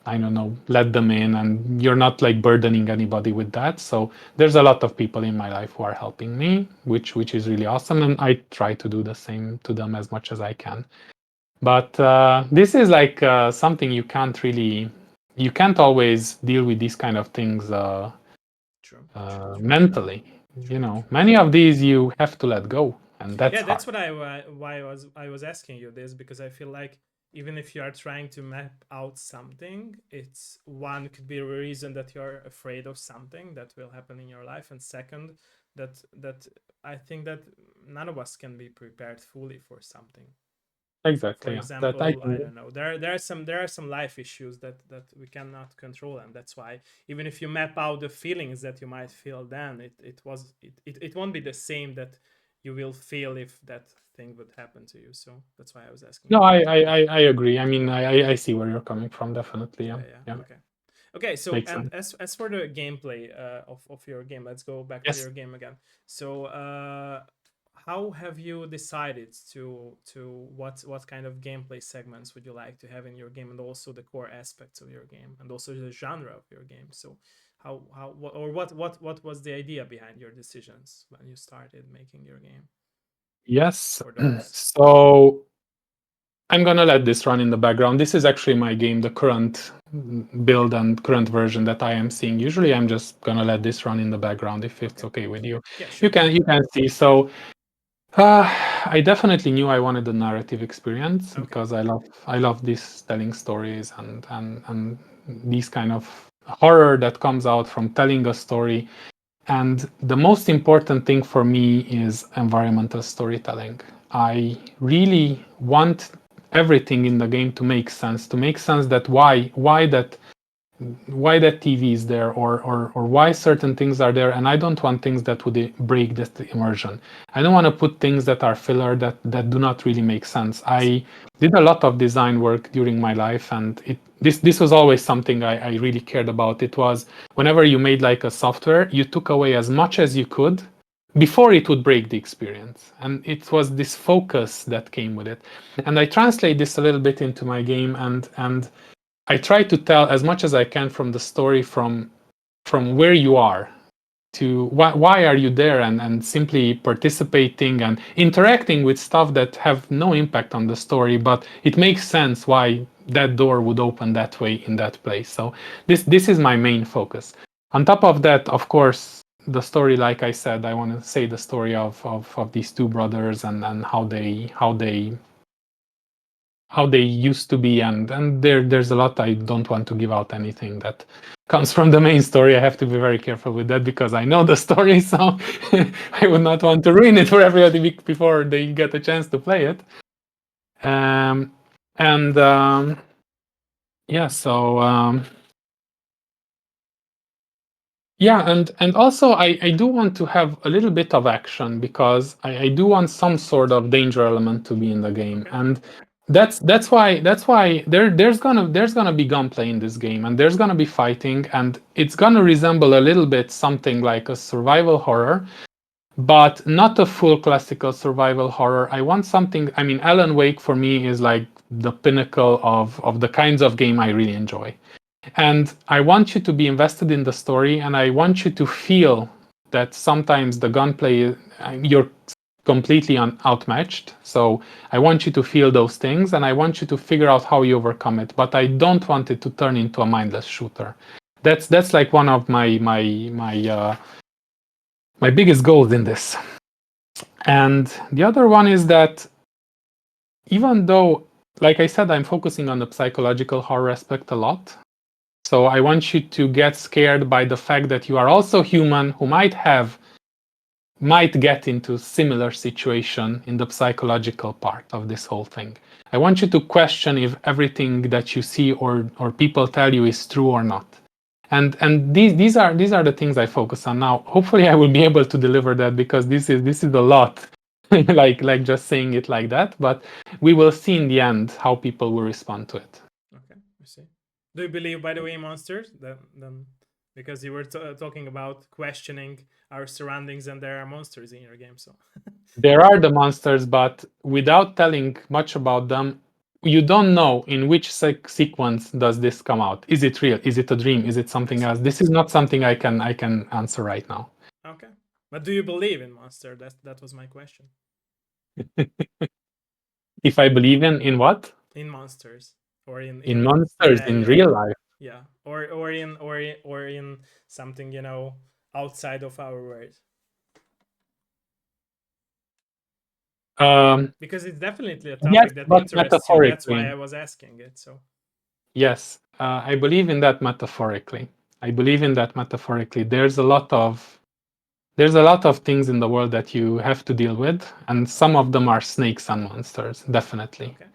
I don't know, let them in, and you're not like burdening anybody with that. So there's a lot of people in my life who are helping me, which is really awesome, and I try to do the same to them as much as I can. But this is like something you can't always deal with these kind of things True. True. True. True. mentally. True. True. Many of these you have to let go, and that's Yeah, hard. that's what why I was asking you this, because I feel like even if you are trying to map out something, it's one could be a reason that you're afraid of something that will happen in your life, and second, that I think that none of us can be prepared fully for something. For Exactly. Yeah. That I example, I can. don't know, there are some life issues that we cannot control, and that's why even if you map out the feelings that you might feel, then it won't be the same that you will feel if that thing would happen to you. So that's why I was asking No, you I, this. I I I agree. I mean, I see where you're coming from. Definitely. Yeah, Yeah. yeah. Yeah. Okay. Okay, so Makes and sense. as for the gameplay of your game, let's go back to Yes. your game again. So how have you decided to what kind of gameplay segments would you like to have in your game, and also the core aspects of your game, and also the genre of your game? So how what was the idea behind your decisions when you started making your game Yes. for those? So I'm gonna let this run in the background. This is actually my game, the current build and current version that I am seeing. Usually, I'm just gonna let this run in the background if it's Okay. okay with you. Yeah, You sure. can you can see. So uh, I definitely knew I wanted a narrative experience Okay. because I love this telling stories and these kind of horror that comes out from telling a story. And the most important thing for me is environmental storytelling. I really want everything in the game to make sense that why that TV is there, or why certain things are there, and I don't want things that would break this immersion. I don't want to put things that are filler that do not really make sense. I see. I did a lot of design work during my life, and this was always something I really cared about. It was whenever you made like a software, you took away as much as you could before it would break the experience, and it was this focus that came with it. And I translate this a little bit into my game, and I try to tell as much as I can from the story from where you are to why are you there, and simply participating and interacting with stuff that have no impact on the story, but it makes sense why that door would open that way in that place. So this is my main focus. On top of that, of course, the story, like I said, I want to say the story of these two brothers, and how they used to be, and there's a lot. I don't want to give out anything that comes from the main story. I have to be very careful with that because I know the story, so I would not want to ruin it for everybody before they get a chance to play it. And yeah, so yeah, and also I do want to have a little bit of action because I do want some sort of danger element to be in the game. Okay. And that's why there's gonna be gunplay in this game, and there's gonna be fighting, and it's gonna resemble a little bit something like a survival horror, but not a full classical survival horror. I want something. I mean, Alan Wake for me is like the pinnacle of the kinds of game I really enjoy. And I want you to be invested in the story, and I want you to feel that sometimes the gunplay, you're completely outmatched. So I want you to feel those things, and I want you to figure out how you overcome it. But I don't want it to turn into a mindless shooter. That's like one of my biggest goals in this. And the other one is that even though, like I said, I'm focusing on the psychological horror aspect a lot. So I want you to get scared by the fact that you are also human who might get into similar situation in the psychological part of this whole thing. I want you to question if everything that you see or people tell you is true or not. And these are the things I focus on now. Hopefully I will be able to deliver that because this is a lot. like just saying it like that, but we will see in the end how people will respond to it. Okay, I see. Do you believe, by the way, in monsters? Then because you were talking about questioning our surroundings, and there are monsters in your game, so There are the monsters, but without telling much about them, you don't know in which sequence does this come out. Is it real? Is it a dream? Is it something else? This is not something I can answer right now. Okay, but do you believe in monster? That was my question. If I believe in what? In monsters, or In monsters in real life. yeah, or in something, outside of our world. Because it's definitely a Yes, topic that but interests you. That's why metaphorically. I was asking it. So Yes, I believe in that metaphorically. I believe in that metaphorically. There's a lot of things in the world that you have to deal with, and some of them are snakes and monsters, definitely. okay.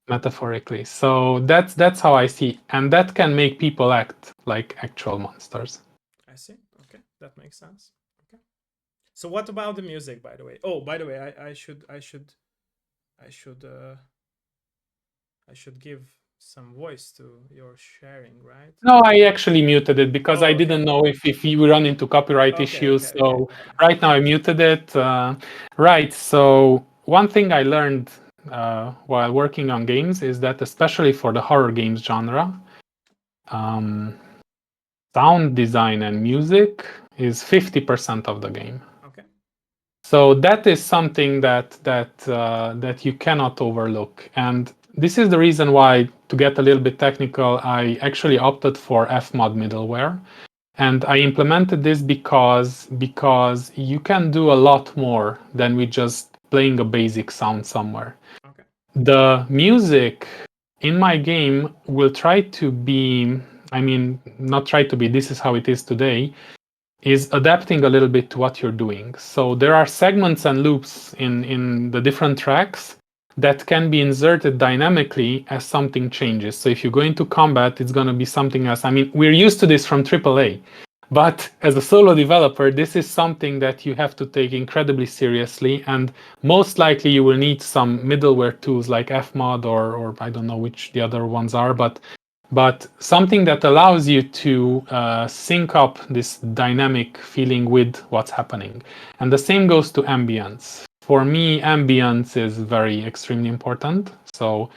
Metaphorically. So that's how I see, and that can make people act like actual monsters. I see. Okay, that makes sense. Okay. So what about the music, by the way? Oh, by the way, I should give some voice to your sharing, right? No, I actually muted it because Oh, I okay. didn't know if you run into copyright issues. So right now I muted it. Right. So one thing I learned while working on games is that, especially for the horror games genre, sound design and music is 50% of the game. Okay. So that is something that you cannot overlook, and this is the reason why, to get a little bit technical, I actually opted for fmod middleware, and I implemented this because you can do a lot more than with just playing a basic sound somewhere. Okay. The music in my game will try to be, I mean, not try to be, this is how it is today, is adapting a little bit to what you're doing. So there are segments and loops in the different tracks that can be inserted dynamically as something changes. So if you go into combat, it's going to be something else. I mean, we're used to this from AAA, but as a solo developer, this is something that you have to take incredibly seriously, and most likely you will need some middleware tools like fmod or I don't know which the other ones are, but something that allows you to sync up this dynamic feeling with what's happening. And the same goes to ambience. For me, ambience is very extremely important. So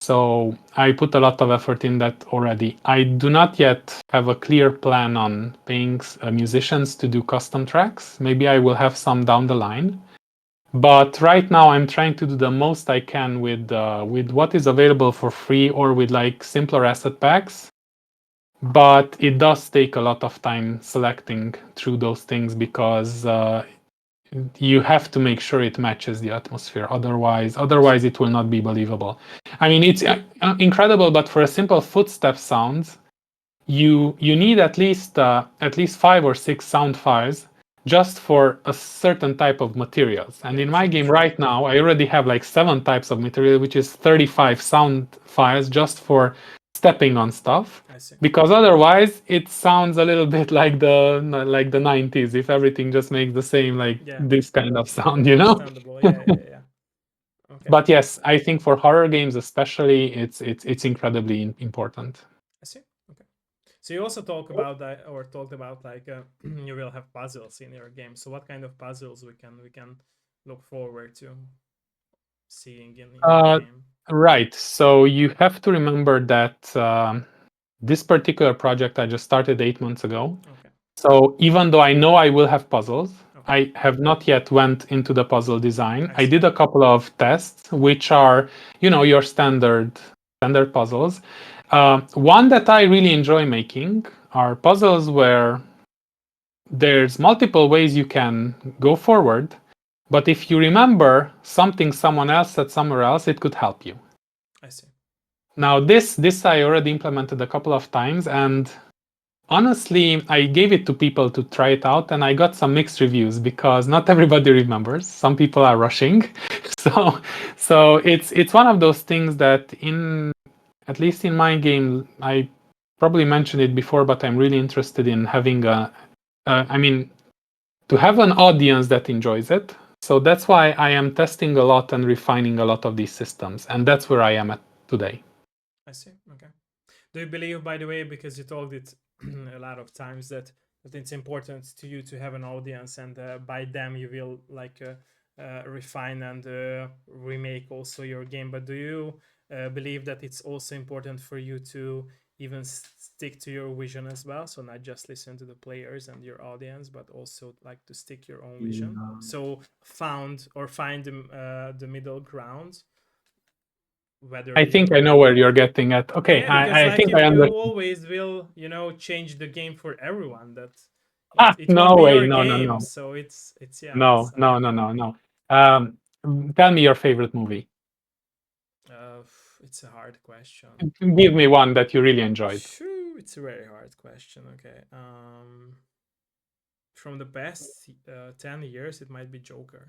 So I put a lot of effort in that already. I do not yet have a clear plan on paying musicians to do custom tracks. Maybe I will have some down the line. But right now I'm trying to do the most I can with what is available for free or with like simpler asset packs. But it does take a lot of time selecting through those things because you have to make sure it matches the atmosphere. Otherwise it will not be believable. I mean, it's incredible, but for a simple footstep sound, you need at least 5 or 6 sound files just for a certain type of materials. And in my game right now, I already have like 7 types of material, which is 35 sound files just for stepping on stuff. I see. Because otherwise it sounds a little bit like the 90s if everything just makes the same this kind of sound, you know? Understandable. Yeah. Okay. But yes, I think for horror games especially, it's incredibly important. I see. Okay. So you also talked about like you will have puzzles in your game. So what kind of puzzles we can look forward to seeing in your game? Right. So you have to remember that this particular project I just started 8 months ago. Okay. So even though I know I will have puzzles, Okay. I have not yet went into the puzzle design. I I did a couple of tests, which are, your standard puzzles. One that I really enjoy making are puzzles where there's multiple ways you can go forward, but if you remember something someone else said somewhere else, it could help you. I see. Now this I already implemented a couple of times, and honestly, I gave it to people to try it out, and I got some mixed reviews because not everybody remembers. Some people are rushing, so it's one of those things that at least in my game, I probably mentioned it before, but I'm really interested in having to have an audience that enjoys it. So that's why I am testing a lot and refining a lot of these systems, and that's where I am at today. I see. Okay. Do you believe, by the way, because you told it a lot of times that it's important to you to have an audience, and by them you will refine and remake also your game. But do you believe that it's also important for you to even stick to your vision as well? So not just listen to the players and your audience, but also like to stick your own vision. So find the middle ground. Whether I think I know where you're getting at. Okay, yeah, because I like think I you understand. always will, change the game for everyone. That it No won't be way, your no, no, game. no, So it's yeah. no, no, no, no, no. Tell me your favorite movie. Uh, it's a hard question. Give me one that you really enjoyed. Shoo, it's a very hard question. Okay. From the past 10 years, it might be Joker.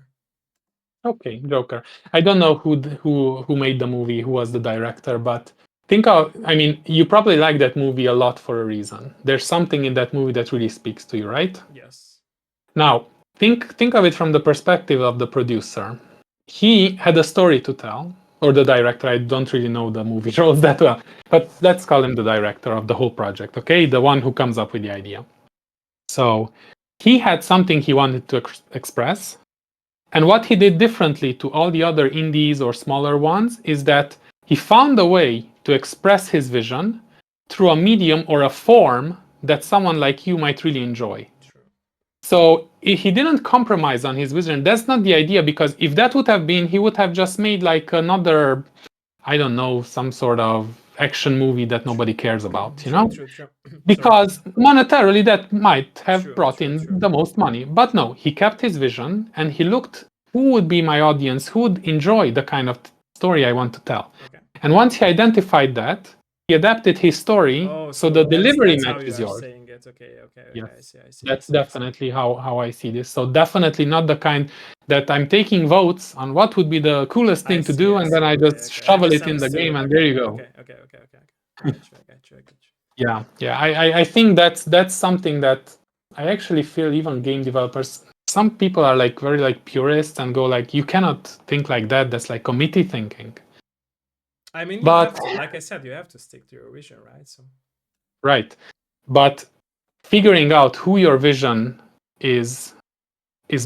Okay, Joker. I don't know who made the movie, who was the director, but I mean, you probably like that movie a lot for a reason. There's something in that movie that really speaks to you, right? Yes. Now, think of it from the perspective of the producer. He had a story to tell, or the director. I don't really know the movie roles that well, but let's call him the director of the whole project, okay? The one who comes up with the idea. So he had something he wanted to express, and what he did differently to all the other indies or smaller ones is that he found a way to express his vision through a medium or a form that someone like you might really enjoy. True. So he didn't compromise on his vision. That's not the idea, because if that would have been, he would have just made like another, I don't know, some sort of action movie that nobody cares about, you know? True. Sorry. Because monetarily that might have True. brought in the most money. But no, he kept his vision and he looked who would be my audience, who would enjoy the kind of story I want to tell. Okay. And once he identified that, he adapted his story Oh, so so the delivery that's how you matches are yours. saying it. Okay. Yes, I see. that's definitely how I see this. So definitely not the kind that I'm taking votes on what would be the coolest thing to do, and then I just Okay. I shovel it in the misunderstood game, it. and there you go. Okay. I got you. Yeah. I think that's something that I actually feel even game developers. Some people are like very like purists and go like, you cannot think like that. That's like committee thinking. I mean, you have But to, like I said, you have to stick to your vision, right? So right, but figuring out who your vision is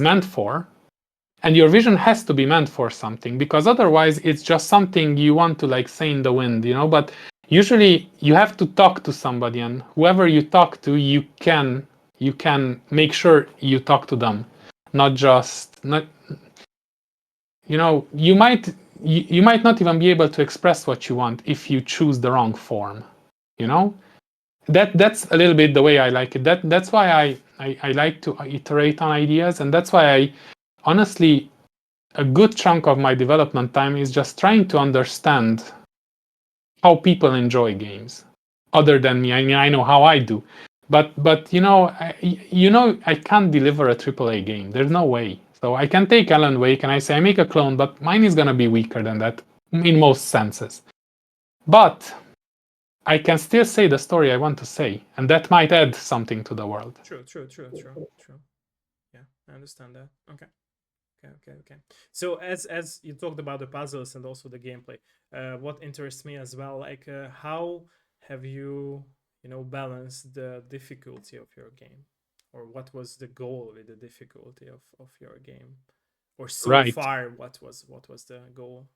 meant for and your vision has to be meant for something, because otherwise it's just something you want to like say in the wind, you know. But usually you have to talk to somebody, and whoever you talk to, you can make sure you talk to them, not just not, you know, you might not even be able to express what you want if you choose the wrong form, you know. That's a little bit the way I like it. That's why I like to iterate on ideas, and that's why I honestly, a good chunk of my development time is just trying to understand how people enjoy games other than me. I mean, I know how I do, but I can't deliver a AAA game. There's no way. So I can take Alan Wake and I say I make a clone, but mine is gonna be weaker than that in most senses. But I can still say the story I want to say, and that might add something to the world. True. Yeah, I understand that. Okay. Okay. So as you talked about the puzzles and also the gameplay, what interests me as well, like how have you balanced the difficulty of your game, or what was the goal with the difficulty of your game, or so Right. far what was the goal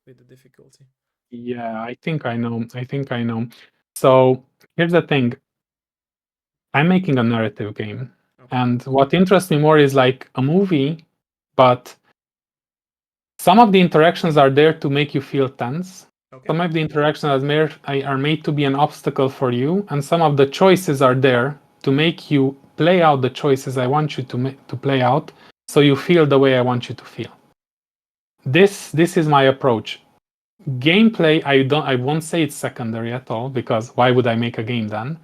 with the difficulty? Yeah, I think I know. I think I know. So here's the thing. I'm making a narrative game. Okay. And what interests me more is like a movie, but some of the interactions are there to make you feel tense. Okay. Some of the interactions are made to be an obstacle for you, and some of the choices are there to make you play out the choices I want you to play out, so you feel the way I want you to feel. This is my approach. Gameplay, I won't say it's secondary at all, because why would I make a game then?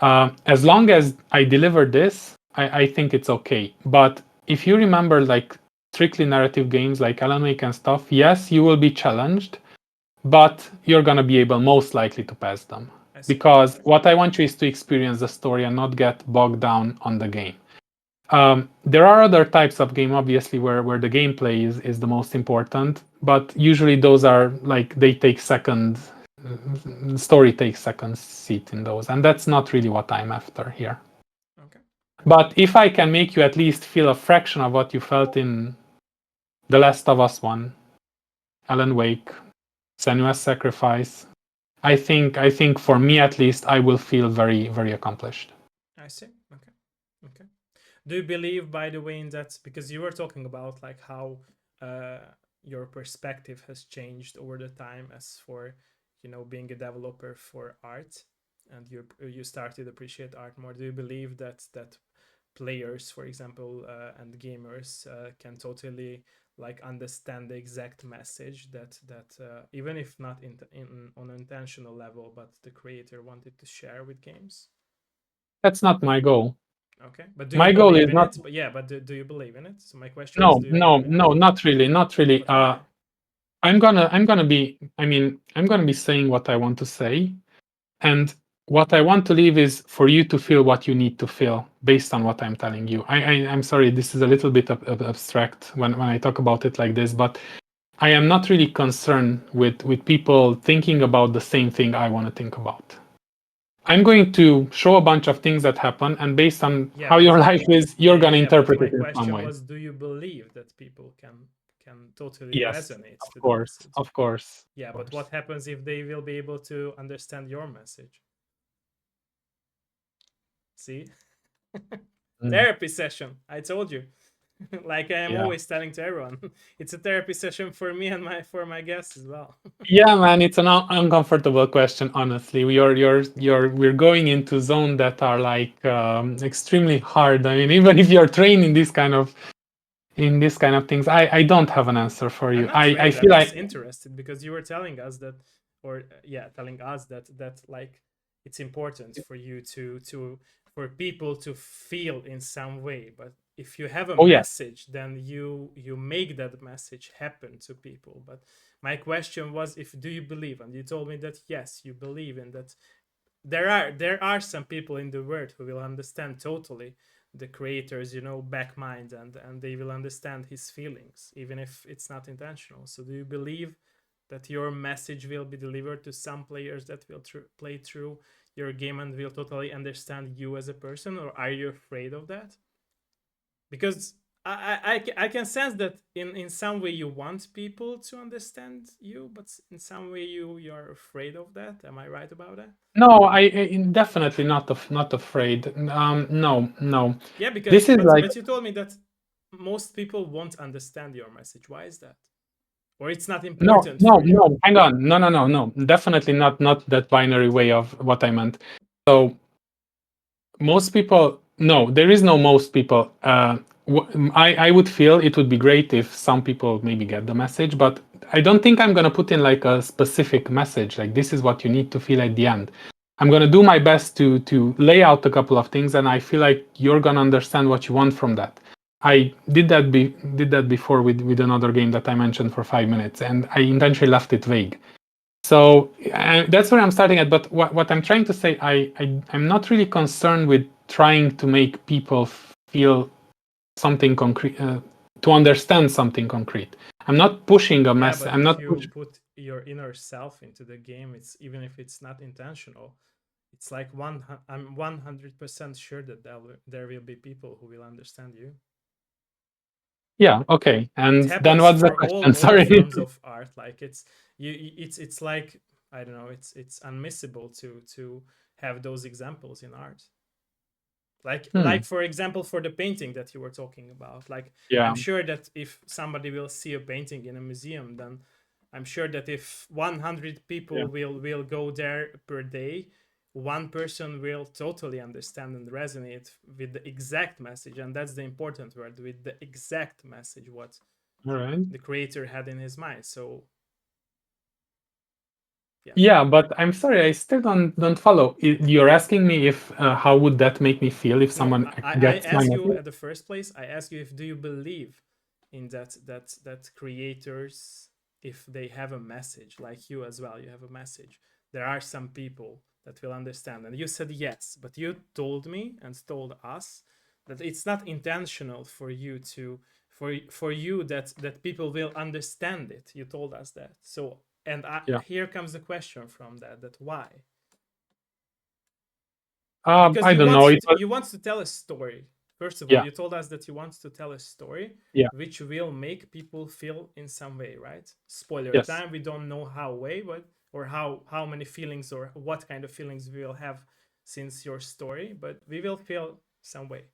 As long as I deliver this, I think it's okay. But if you remember, like strictly narrative games like Alan Wake and stuff, yes, you will be challenged, but you're gonna be able most likely to pass them. I see. Because what I want you is to experience the story and not get bogged down on the game. There are other types of game, obviously, where the gameplay is the most important, but usually those are like they take second. Story takes second seat in those, and that's not really what I'm after here. Okay. But if I can make you at least feel a fraction of what you felt in The Last of Us One, Alan Wake, Senua's Sacrifice, I think for me at least, I will feel very very accomplished. I see. Okay. Do you believe, by the way, in that, because you were talking about like how uh, your perspective has changed over the time as for being a developer for art, and you started to appreciate art more. Do you believe that players, for example, and gamers can totally like understand the exact message that even if not on an intentional level, but the creator wanted to share with games? That's not my goal. Okay, but do you My goal believe is in not. it? But yeah, but do you believe in it? So my question is, No, do you no, believe in it? no, not really, not really. But why? I'm gonna be. I mean, I'm gonna be saying what I want to say, and what I want to leave is for you to feel what you need to feel based on what I'm telling you. I'm sorry, this is a little bit abstract when I talk about it like this, but I am not really concerned with people thinking about the same thing I want to think about. I'm going to show a bunch of things that happen, and based on Yeah, how but your life is, you're gonna but interpret my it in some question way. was, do you believe that people can totally Yes, resonate of to the course, message? of course, Yeah, of but what course. happens if they will be able to understand your message? See, Mm. therapy session. I told you. Like I am Yeah. always telling to everyone, it's a therapy session for me and my guests as well. Yeah, man, it's an uncomfortable question. Honestly, we're going into zone that are like extremely hard. I mean, even if you're trained in this kind of things, I don't have an answer for I'm you. not I trained. feel I'm just like, interested because you were telling us that, or yeah, telling us that like it's important for you to for people to feel in some way. But if you have a oh yeah, message, then you make that message happen to people. But my question was, if do you believe? And you told me that yes, you believe in that. There are some people in the world who will understand totally the creator's back mind, and they will understand his feelings even if it's not intentional. So do you believe that your message will be delivered to some players that will play through your game and will totally understand you as a person, or are you afraid of that? Because I can sense that in some way you want people to understand you, but in some way you're afraid of that. Am I right about that? No, I definitely not afraid. No, no. Yeah, because This is like but you told me that most people won't understand your message. Why is that? Or it's not no, important no, for you? no. Hang on. No, no, no, no. Definitely not that binary way of what I meant. So most people, no, there is no most people. I would feel it would be great if some people maybe get the message, but I don't think I'm gonna put in like a specific message. Like this is what you need to feel at the end. I'm gonna do my best to lay out a couple of things, and I feel like you're gonna understand what you want from that. I did that before with another game that I mentioned for 5 minutes, and I intentionally left it vague. So that's where I'm starting at. But what I'm trying to say, I'm not really concerned with trying to make people feel something concrete, to understand something concrete. I'm not pushing a Yeah, mess. but I'm if not you pushing. put your inner self into the game, it's even if it's not intentional, it's like I'm 100% sure that there will be people who will understand you. Yeah. Okay. It And then happens what's the for question? all Sorry. forms of art. Like it's like I don't know. It's unmissable to have those examples in art. Like Hmm. for example, for the painting that you were talking about, like I'm Yeah. sure that if somebody will see a painting in a museum, then I'm sure that if 100 Yeah. people will go there per day, one person will totally understand and resonate with the exact message, and that's the important word, with the exact message what All right. the creator had in his mind. So yeah. Yeah, but I'm sorry, I still don't follow. You're asking me if how would that make me feel if No, someone I gets my ask you message? at the first place. I ask you if do you believe in that creators, if they have a message like you as well, you have a message. There are some people that will understand, and you said yes, but you told me and told us that it's not intentional for you to for you that people will understand it. You told us that. So and Yeah. here comes the question from that why? Because I don't know. It was, you want to tell a story. First of all, yeah. you told us that you want to tell a story Yeah. which will make people feel in some way, right? Spoiler Yes. time, we don't know how way, but or how many feelings or what kind of feelings we will have since your story, but we will feel some way.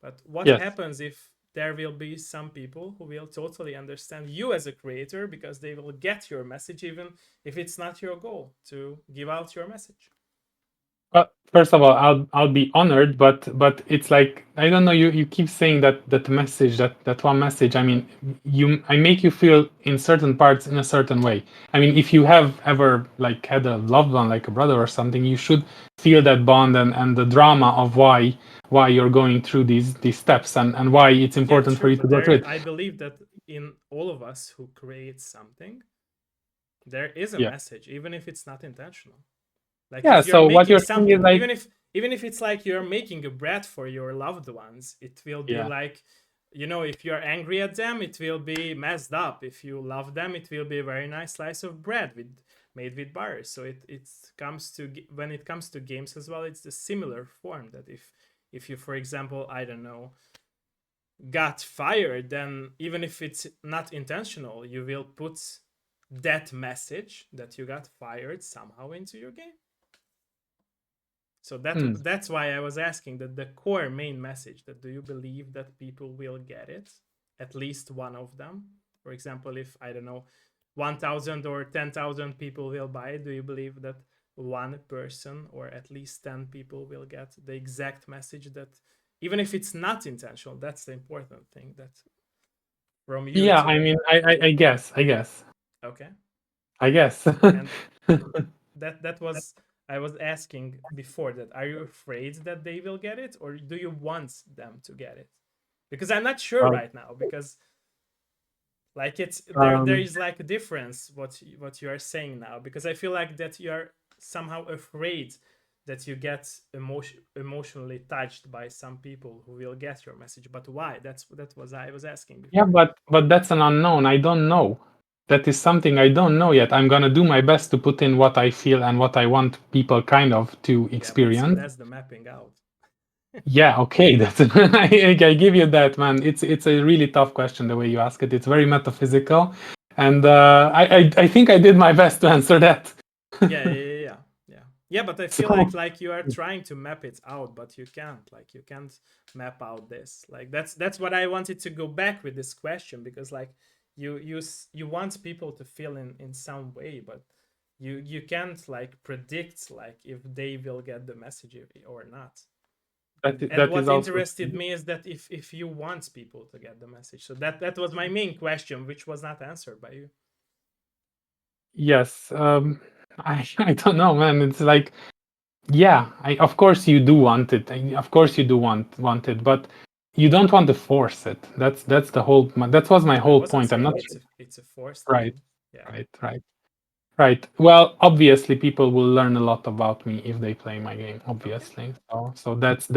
But what Yes. happens if there will be some people who will totally understand you as a creator because they will get your message even if it's not your goal to give out your message? First of all, I'll be honored, but it's like I don't know. You keep saying that message, that one message. I mean, I make you feel in certain parts in a certain way. I mean, if you have ever like had a loved one, like a brother or something, you should feel that bond and the drama of why you're going through these steps and why it's Yeah, important for true, you to but go through there it. I believe that in all of us who create something, there is a Yeah. message, even if it's not intentional. Like Yeah. if you're So what making you're saying is something, like, even if it's like you're making a bread for your loved ones, it will be yeah. like, you know, if you're angry at them, it will be messed up. If you love them, it will be a very nice slice of bread with made with butter. So it comes to when it comes to games as well, it's the similar form that if you, for example, I don't know, got fired, then even if it's not intentional, you will put that message that you got fired somehow into your game. So Hmm. that's why I was asking that the core main message, that do you believe that people will get it, at least one of them? For example, if I don't know, 1,000 or 10,000 people will buy it, do you believe that one person or at least 10 people will get the exact message, that even if it's not intentional, that's the important thing, that from you Yeah. to I them? mean, I guess. Okay. I guess. And that was, I was asking before, that are you afraid that they will get it, or do you want them to get it? Because I'm not sure Well, right now, because like it's there um, is like a difference what you are saying now, because I feel like that you are somehow afraid that you get emotionally touched by some people who will get your message. But why? That was I was asking yeah, before. but that's an unknown. I don't know. That is something I don't know yet. I'm gonna do my best to put in what I feel and what I want people kind of to Yeah, but see, experience. that's the mapping out. Yeah, okay. That's I give you that, man. It's a really tough question the way you ask it. It's very metaphysical, and I think I did my best to answer that. Yeah, but I feel So like you are trying to map it out, but you can't. Like you can't map out this. Like that's what I wanted to go back with this question, because like you want people to feel in some way, but you can't like predict like if they will get the message or not. And that is what also interested me is that if you want people to get the message, so that was my main question, which was not answered by you. yes. I don't know, man. It's like, yeah, of course you do want it. Of course you do want it, but you don't want to force it. That's the whole. That was my I whole wasn't point. I'm not saying sure. it's a forced Right, thing. Yeah. right. Right. Well, obviously, people will learn a lot about me if they play my game. Okay. Obviously, so that's.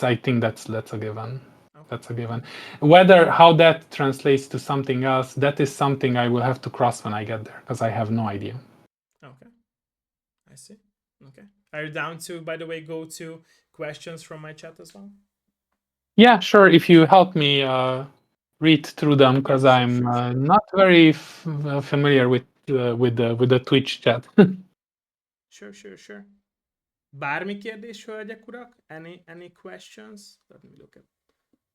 I think that's a given. Okay. That's a given. Whether how that translates to something else, that is something I will have to cross when I get there, because I have no idea. Okay. I see. Okay. Are you down to, by the way, go to questions from my chat as well? Yeah, sure. If you help me read through them, Yeah. because Sure. I'm Sure. Sure. not very familiar with the Twitch chat. Sure. Sure. Sure. Bármi kérdés, hölgyek, urak? Any questions? Let me look at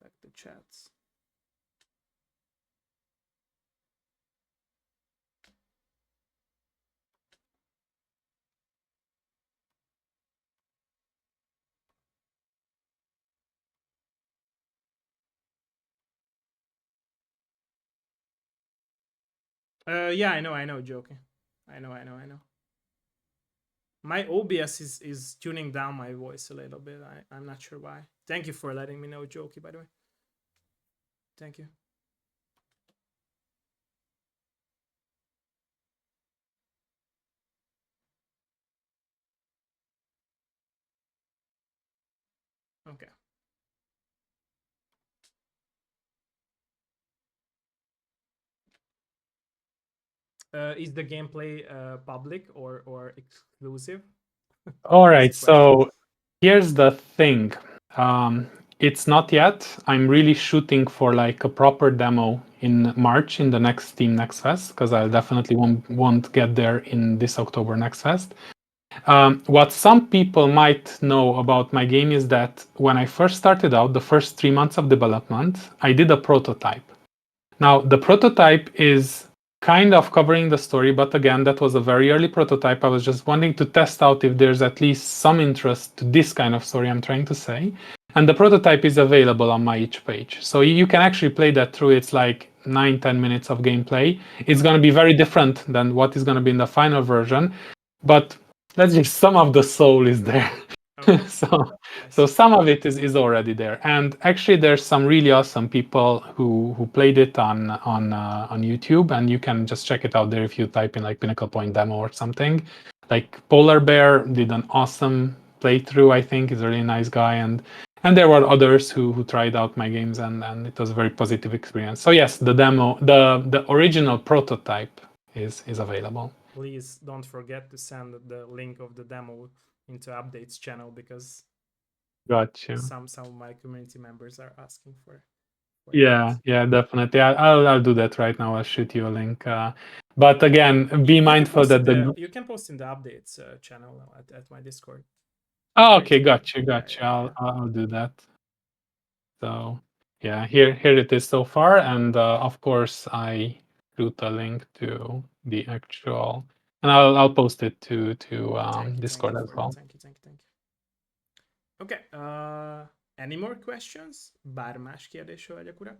back the chats. Yeah, I know, joking. I know. My OBS is tuning down my voice a little bit. I'm not sure why. Thank you for letting me know, Jokey, by the way. Thank you. Okay. Is the gameplay public or exclusive? All Is the right. question. So here's the thing. Um, it's not yet. I'm really shooting for like a proper demo in March in the next Steam Next Fest, because I definitely won't get there in this October Next Fest. What some people might know about my game is that when I first started out, the first 3 months of development, I did a prototype. Now, the prototype is kind of covering the story, but again, that was a very early prototype. I was just wanting to test out if there's at least some interest to this kind of story I'm trying to say. And the prototype is available on my each page. So you can actually play that through. It's like 9-10 minutes of gameplay. It's going to be very different than what is going to be in the final version. But let's just, some of the soul is there. Okay. so I so see. some of it is already there, and actually there's some really awesome people who played it on YouTube, and you can just check it out there if you type in like Pinnacle Point demo or something. Like Polar Bear did an awesome playthrough. I think he's a really nice guy, and there were others who tried out my games, and it was a very positive experience. So yes, the demo, the original prototype is available. Please don't forget to send the link of the demo into updates channel, because Gotcha. some of my community members are asking for that. Yeah, definitely. I'll do that right now. I'll shoot you a link. But again, be You can mindful post that it the. you can post in the updates channel at my Discord. Oh, Very okay, easily. gotcha. Yeah. I'll do that. So yeah, here it is so far, and of course I shoot a link to the actual, and I'll post it to Thank Discord you as for that. well. Thank you. Okay. Any more questions? Bár más kérdés, hölgyek, urak?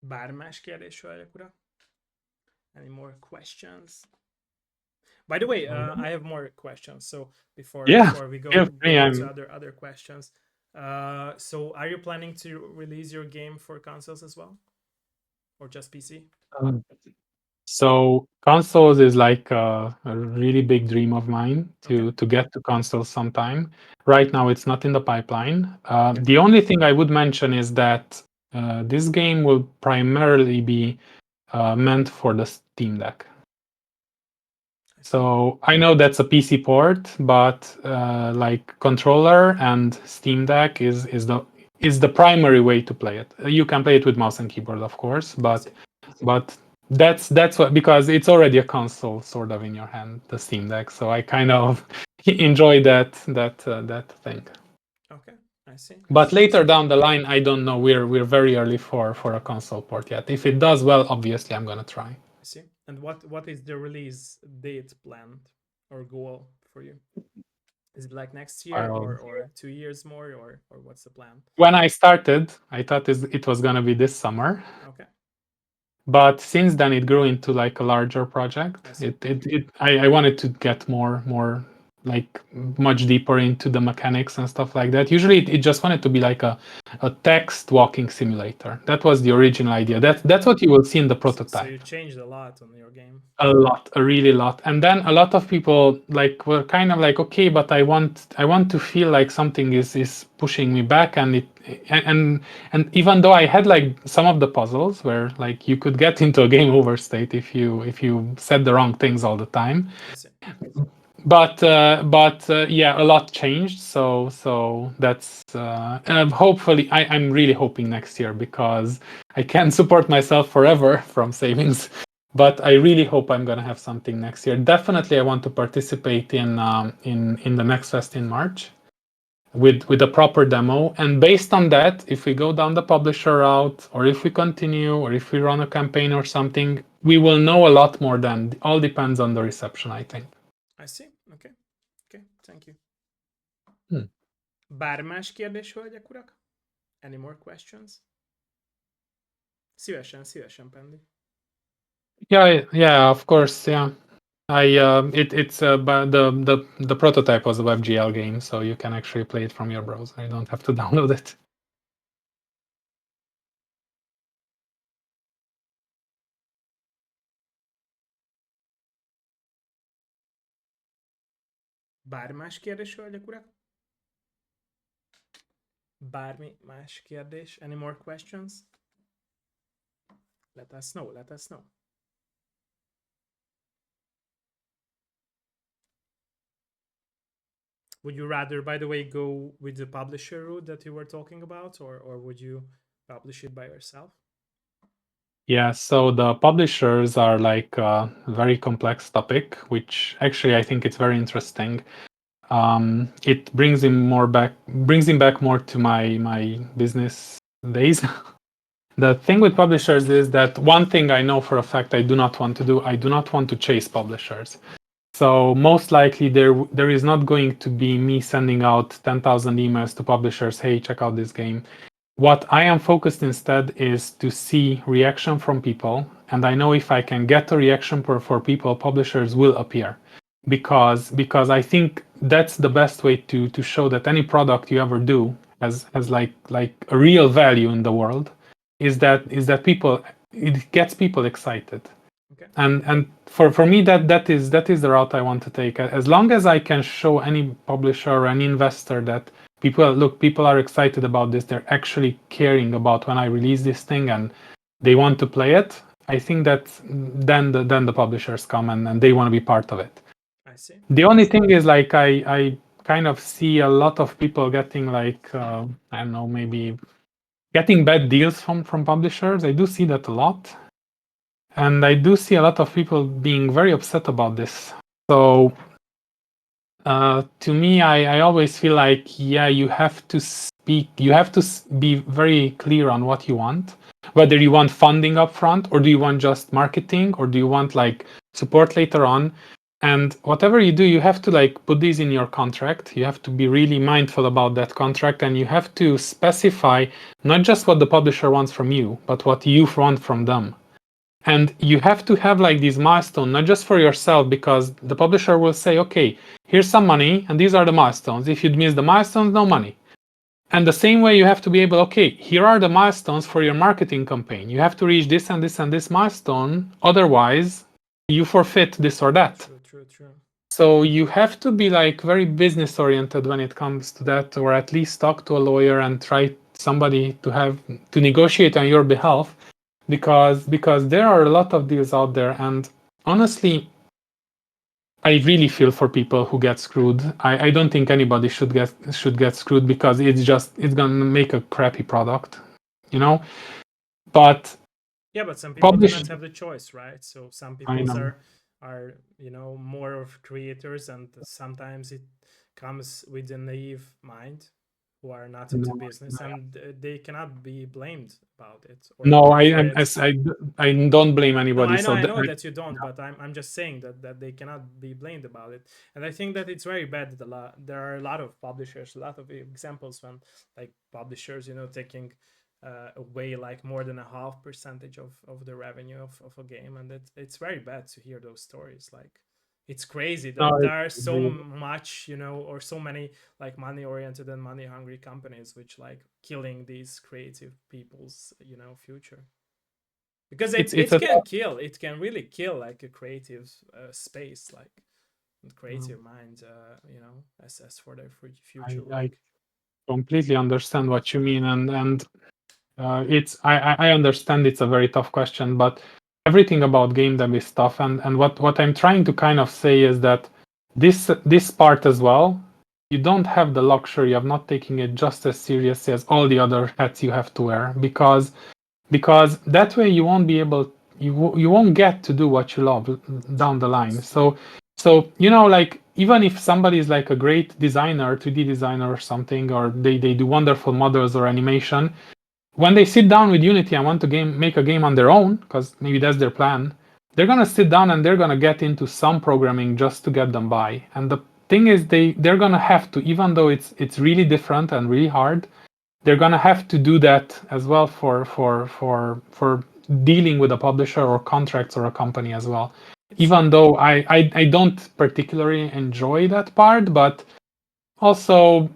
Bár más kérdés, hölgyek, urak? Any more questions? By the way, I have more questions. So before Yeah, we go feel free. into other questions, so are you planning to release your game for consoles as well, or just PC? Um, So consoles is like a really big dream of mine Okay. to get to consoles sometime. Right now, it's not in the pipeline. The only thing I would mention is that this game will primarily be meant for the Steam Deck. I see. So I know that's a PC port, but like controller and Steam Deck is the primary way to play it. You can play it with mouse and keyboard, of course, I see. but that's what, because it's already a console sort of in your hand, the Steam Deck. So I kind of enjoy that thing. Okay. I see. I But see. later down the line, I don't know. We're very early for a console port yet. If it does well, obviously I'm gonna try. I see. And what is the release date planned or goal for you? Is it like next year I'll- or 2 years more or what's the plan? When I started, I thought it was gonna be this summer. Okay. But since then it grew into like a larger I project. see. I wanted to get more like much deeper into the mechanics and stuff like that. Usually it just wanted to be like a text walking simulator. That was the original idea. That's what you will see in the So prototype. you changed a lot on your game. A lot, a really lot. And then a lot of people like were kind of like, okay, but I want to feel like something is pushing me back, and even though I had like some of the puzzles where like you could get into a game over state if you said the wrong things all the time, I see. but yeah, a lot changed. So that's hopefully I'm really hoping next year, because I can't support myself forever from savings. But I really hope I'm gonna have something next year. Definitely, I want to participate in the next fest in March with a proper demo. And based on that, if we go down the publisher route, or if we continue, or if we run a campaign or something, we will know a lot more. Then all depends on the reception, I think. I see. Okay. Okay. Thank you. Hmm. Bármi más kérdés, hölgyek, urak? Any more questions? Szívesen, Pendi. Yeah, of course, yeah. It's but the prototype was a WebGL game, so you can actually play it from your browser. You don't have to download it. Bármi más kérdés, hölgyek, urak? Bármi más kérdés? Any more questions? Let us know. Let us know. Would you rather, by the way, go with the publisher route that you were talking about, or would you publish it by yourself? Yeah, so the publishers are like a very complex topic, which actually I think it's very interesting. It brings him back more to my business days. The thing with publishers is that one thing I know for a fact I do not want to do. I do not want to chase publishers. So most likely there is not going to be me sending out 10,000 emails to publishers. Hey, check out this game. What I am focused instead is to see reaction from people, and I know if I can get a reaction for people, publishers will appear, because I think that's the best way to show that any product you ever do has like a real value in the world, is that people, it gets people excited. Okay. And for me that is the route I want to take. As long as I can show any publisher or any investor that people are excited about this, they're actually caring about when I release this thing and they want to play it, I think that then the publishers come and they want to be part of it. I see. The only thing is like I kind of see a lot of people getting like I don't know, maybe getting bad deals from publishers. I do see that a lot. And I do see a lot of people being very upset about this. So to me, I always feel like, yeah, you have to speak, you have to be very clear on what you want, whether you want funding up front, or do you want just marketing, or do you want like support later on. And whatever you do, you have to like put these in your contract. You have to be really mindful about that contract, and you have to specify not just what the publisher wants from you, but what you want from them. And you have to have like these milestones, not just for yourself, because the publisher will say, okay, here's some money, and these are the milestones. If you miss the milestones, no money. And the same way, you have to be able, okay, here are the milestones for your marketing campaign. You have to reach this and this and this milestone. Otherwise, you forfeit this or that. True. So you have to be like very business oriented when it comes to that, or at least talk to a lawyer and try somebody to negotiate on your behalf, because there are a lot of deals out there, and honestly, I really feel for people who get screwed. I don't think anybody should get screwed, because it's gonna make a crappy product, you know. But Yeah, but some people do publish, not have the choice, right? So some I people know. are more of creators, and sometimes it comes with a naive mind who are not into No, business, and they cannot be blamed about it or no, for I, it. I don't blame No, anybody. So I know that you don't, but I'm just saying that they cannot be blamed about it. And I think that it's very bad that there are a lot of publishers, a lot of examples when like publishers, taking away like more than a half percentage of the revenue of a game, and it's very bad to hear those stories. Like it's crazy no, that there are it's so really, much, or so many like money oriented and money hungry companies which like killing these creative people's, future, because it's it a can kill, it can really kill like a creative space, like creative mind, as for their future I work. completely understand what you mean, and it's I understand it's a very tough question, but everything about game dev is tough, and what I'm trying to kind of say is that this part as well, you don't have the luxury of not taking it just as seriously as all the other hats you have to wear, because that way you won't be able, you won't get to do what you love down the line. That's true. So like, even if somebody is like a great designer, 3D designer or something, or they do wonderful models or animation, when they sit down with Unity and want to make a game on their own, because maybe that's their plan, they're gonna sit down and they're gonna get into some programming just to get them by. And the thing is, they're gonna have to, even though it's really different and really hard, they're gonna have to do that as well for dealing with a publisher or contracts or a company as well. It's Even true. though I don't particularly enjoy that part, but also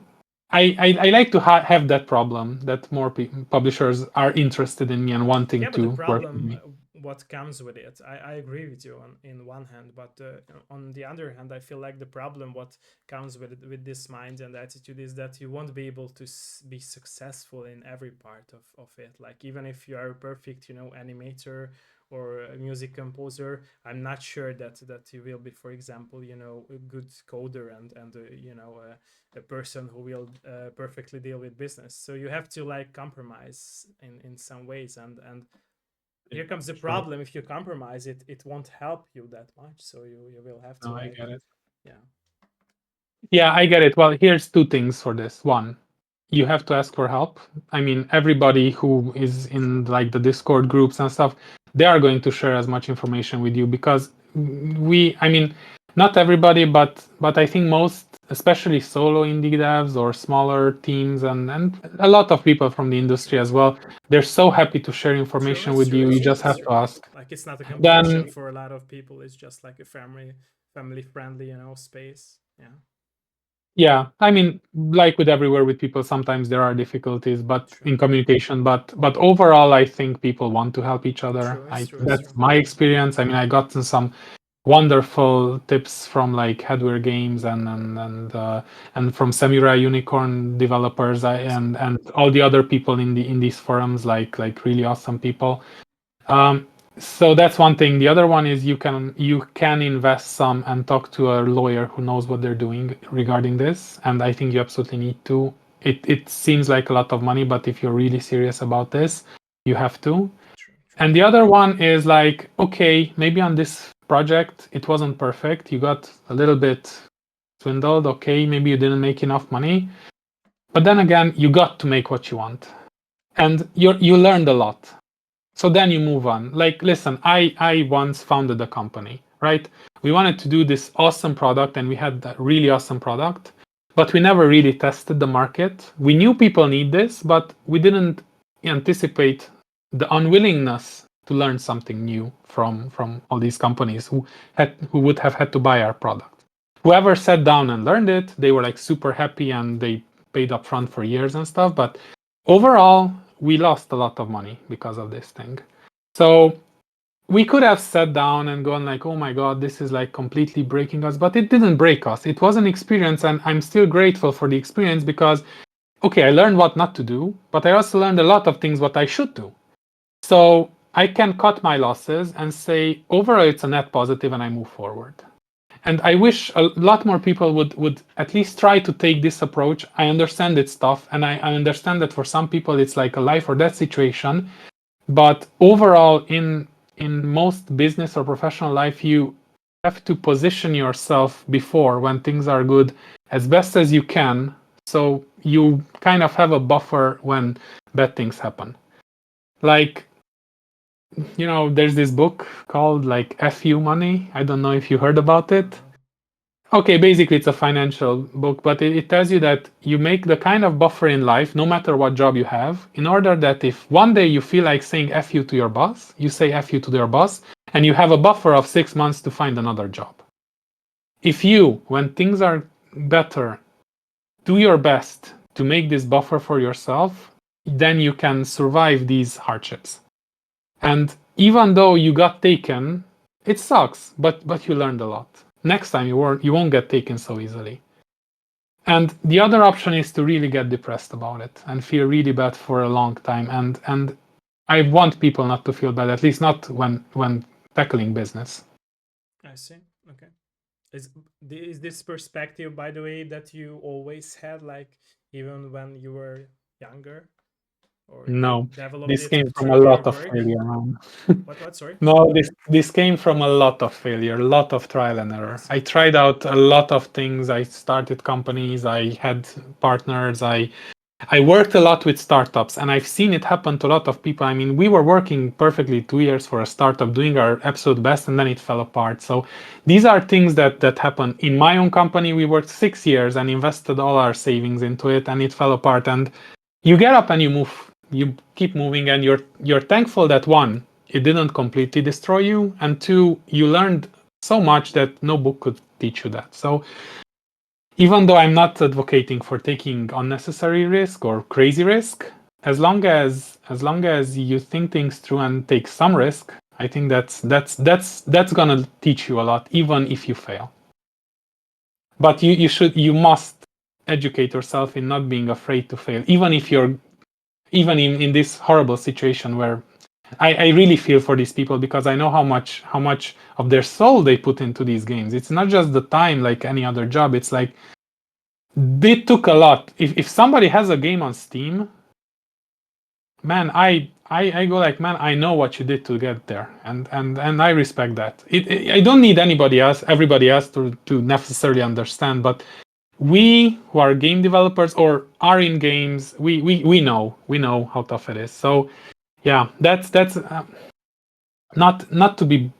I like to have that problem that more publishers are interested in me and wanting Yeah, but the to work with problem, me. what comes with it, I agree with you on in one hand, but on the other hand, I feel like the problem what comes with it, with this mind and attitude, is that you won't be able to be successful in every part of it. Like even if you are a perfect, animator or a music composer, I'm not sure that you will be, for example, a good coder and a person who will perfectly deal with business. So you have to like compromise in some ways, and here comes the Sure. problem. If you compromise it, it won't help you that much, so you will have to No, I like, get it. yeah. Yeah, I get it. Well, here's two things for this. One, you have to ask for help. I mean, everybody who is in like the Discord groups and stuff, they are going to share as much information with you, because I mean, not everybody, but I think most, especially solo indie devs or smaller teams, and a lot of people from the industry True, as well, they're so happy to share true, information it's with true, you. it's You true, just it's have true. to ask. Like it's not a competition Then for a lot of people, it's just like a family friendly, space. Yeah. yeah, I mean, like with everywhere with people, sometimes there are difficulties, but True, in communication. But overall, I think people want to help each other. true, it's true, it's That's true. my experience. I mean, I gotten some wonderful tips from like Headwear Games and from Samurai Unicorn developers, Awesome. and all the other people in these forums, like really awesome people. Um, so that's one thing. The other one is you can invest some and talk to a lawyer who knows what they're doing regarding this. And I think you absolutely need to. It seems like a lot of money, but if you're really serious about this, you have to. True, true. And the other one is like, okay, maybe on this project it wasn't perfect. You got a little bit swindled. Okay, maybe you didn't make enough money. But then again, you got to make what you want, and you learned a lot. So then you move on. Like, listen, I once founded a company, right? We wanted to do this awesome product, and we had that really awesome product, but we never really tested the market. We knew people need this, but we didn't anticipate the unwillingness to learn something new from all these companies who would have had to buy our product. Whoever sat down and learned it, they were like super happy and they paid up front for years and stuff. But overall, we lost a lot of money because of this thing. So we could have sat down and gone like, oh my God, this is like completely breaking us, but it didn't break us. It was an experience, and I'm still grateful for the experience because, okay, I learned what not to do, but I also learned a lot of things what I should do. So I can cut my losses and say, overall, it's a net positive and I move forward. And I wish a lot more people would at least try to take this approach. I understand it's tough, and I understand that for some people it's like a life or death situation. But overall, in most business or professional life, you have to position yourself before when things are good as best as you can, so you kind of have a buffer when bad things happen. Like, there's this book called like FU Money. I don't know if you heard about it. Okay, basically it's a financial book, but it tells you that you make the kind of buffer in life, no matter what job you have, in order that if one day you feel like saying F you to your boss, you say F you to your boss, and you have a buffer of 6 months to find another job. If you, when things are better, do your best to make this buffer for yourself, then you can survive these hardships. And even though you got taken, it sucks, but you learned a lot. Next time you won't get taken so easily. And the other option is to really get depressed about it and feel really bad for a long time. And I want people not to feel bad, at least not when tackling business. I see. Okay. Is this perspective, by the way, that you always had, like even when you were younger, or No, you developed this it came from a through your lot of work? failure, man. What? Sorry. No, this came from a lot of failure, a lot of trial and error. I tried out a lot of things. I started companies. I had partners. I worked a lot with startups, and I've seen it happen to a lot of people. I mean, we were working perfectly 2 years for a startup, doing our absolute best, and then it fell apart. So these are things that happen. In my own company, we worked 6 years and invested all our savings into it, and it fell apart. And you get up and you move. You keep moving, and you're thankful that, one, it didn't completely destroy you, and two, you learned so much that no book could teach you that. So even though I'm not advocating for taking unnecessary risk or crazy risk, as long as you think things through and take some risk, I think that's gonna teach you a lot, even if you fail. But you must educate yourself in not being afraid to fail, even in this horrible situation where I really feel for these people, because I know how much of their soul they put into these games. It's not just the time like any other job. It's like they took a lot. If somebody has a game on Steam, man, I go like, man, I know what you did to get there, and I respect that. I don't need everybody else to necessarily understand, but we who are game developers or are in games, we know how tough it is. So yeah, that's not to be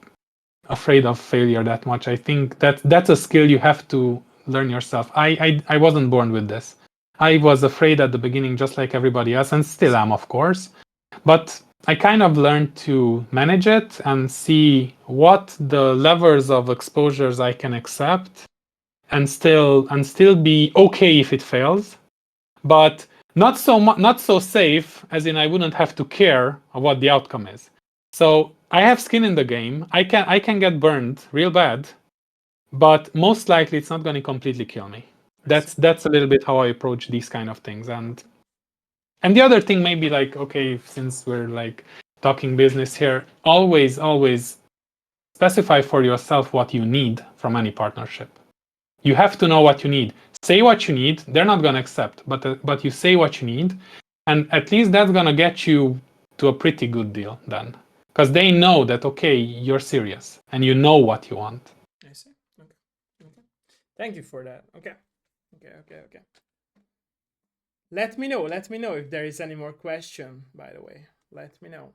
afraid of failure that much. I think that's a skill you have to learn yourself. I wasn't born with this. I was afraid at the beginning, just like everybody else, and still am, of course. But I kind of learned to manage it and see what the levels of exposures I can accept, and still be okay if it fails, but not so safe as in I wouldn't have to care of what the outcome is. So I have skin in the game. I can get burned real bad, but most likely it's not going to completely kill me. That's a little bit how I approach these kind of things. And the other thing may be like, okay, since we're like talking business here, always specify for yourself what you need from any partnership. You have to know what you need. Say what you need. They're not going to accept, but you say what you need, and at least that's going to get you to a pretty good deal then, because they know that, okay, you're serious and you know what you want. I see. Okay. Okay. Thank you for that. Okay. Okay. Let me know if there is any more question, by the way. Let me know.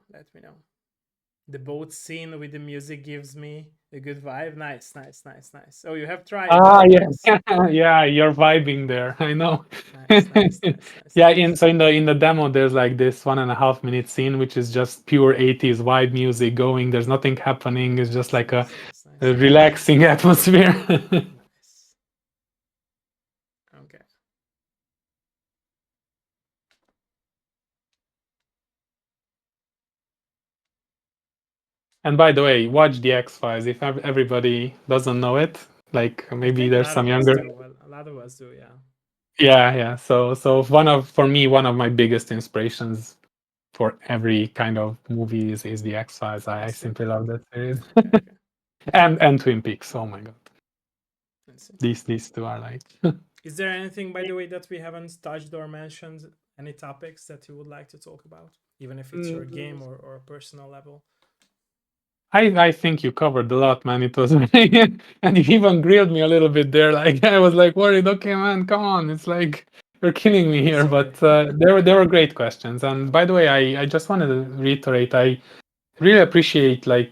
The boat scene with the music gives me a good vibe. Nice, nice, nice, nice. Oh, you have tried that. Yeah, Nice, yeah, you're vibing there. I know. nice, nice, nice, nice, Yeah, nice, in the demo, there's like this 1.5 minute scene, which is just pure 80s vibe music going. There's nothing happening. It's just nice, like nice, nice, a nice, relaxing atmosphere. nice. Okay. And by the way, watch the X-Files. If everybody doesn't know it, like I maybe think a there's lot some of us younger. do. Well, a lot of us do. Yeah. Yeah. So for me, one of my biggest inspirations for every kind of movie is the X-Files. I I see. simply love that series. Okay. Okay. And Twin Peaks. Oh my god, I see. these two are like. Is there anything, by the way, that we haven't touched or mentioned? Any topics that you would like to talk about, even if it's your Mm, game or a personal level? I think you covered a lot, man. It was and you even grilled me a little bit there. Like I was like worried. Okay, man, come on. It's like you're killing me here. Sorry. But there were great questions. And by the way, I just wanted to reiterate. I really appreciate like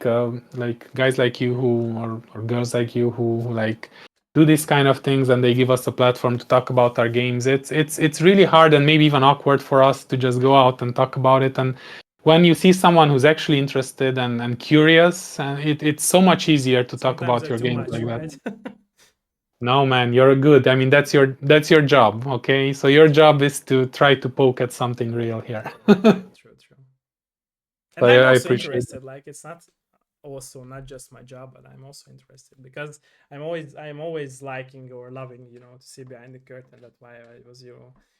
guys like you who or girls like you who like do these kind of things and they give us a platform to talk about our games. It's really hard and maybe even awkward for us to just go out and talk about it. And when you see someone who's actually interested and curious, and it's so much easier to talk Sometimes about they're your too games much, like that. right? No, man, you're good. I mean, that's your job, okay? So your job is to try to poke at something real here. True, true, true. So And I'm I also appreciate it. interested. Like it's not also not just my job, but I'm also interested because I'm always liking or loving, to see behind the curtain. That's why I was,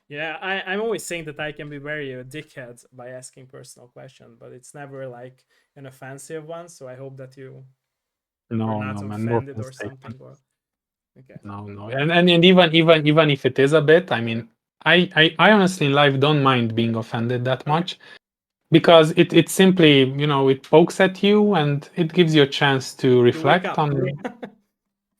yeah, I'm always saying that I can be very a dickhead by asking personal questions, but it's never like an offensive one. So I hope that you were No, not no, man, no offended or mistake. something. Or okay, No. And even if it is a bit, I mean, I honestly in life don't mind being offended that okay, much because it simply, it pokes at you and it gives you a chance to you wake reflect up. on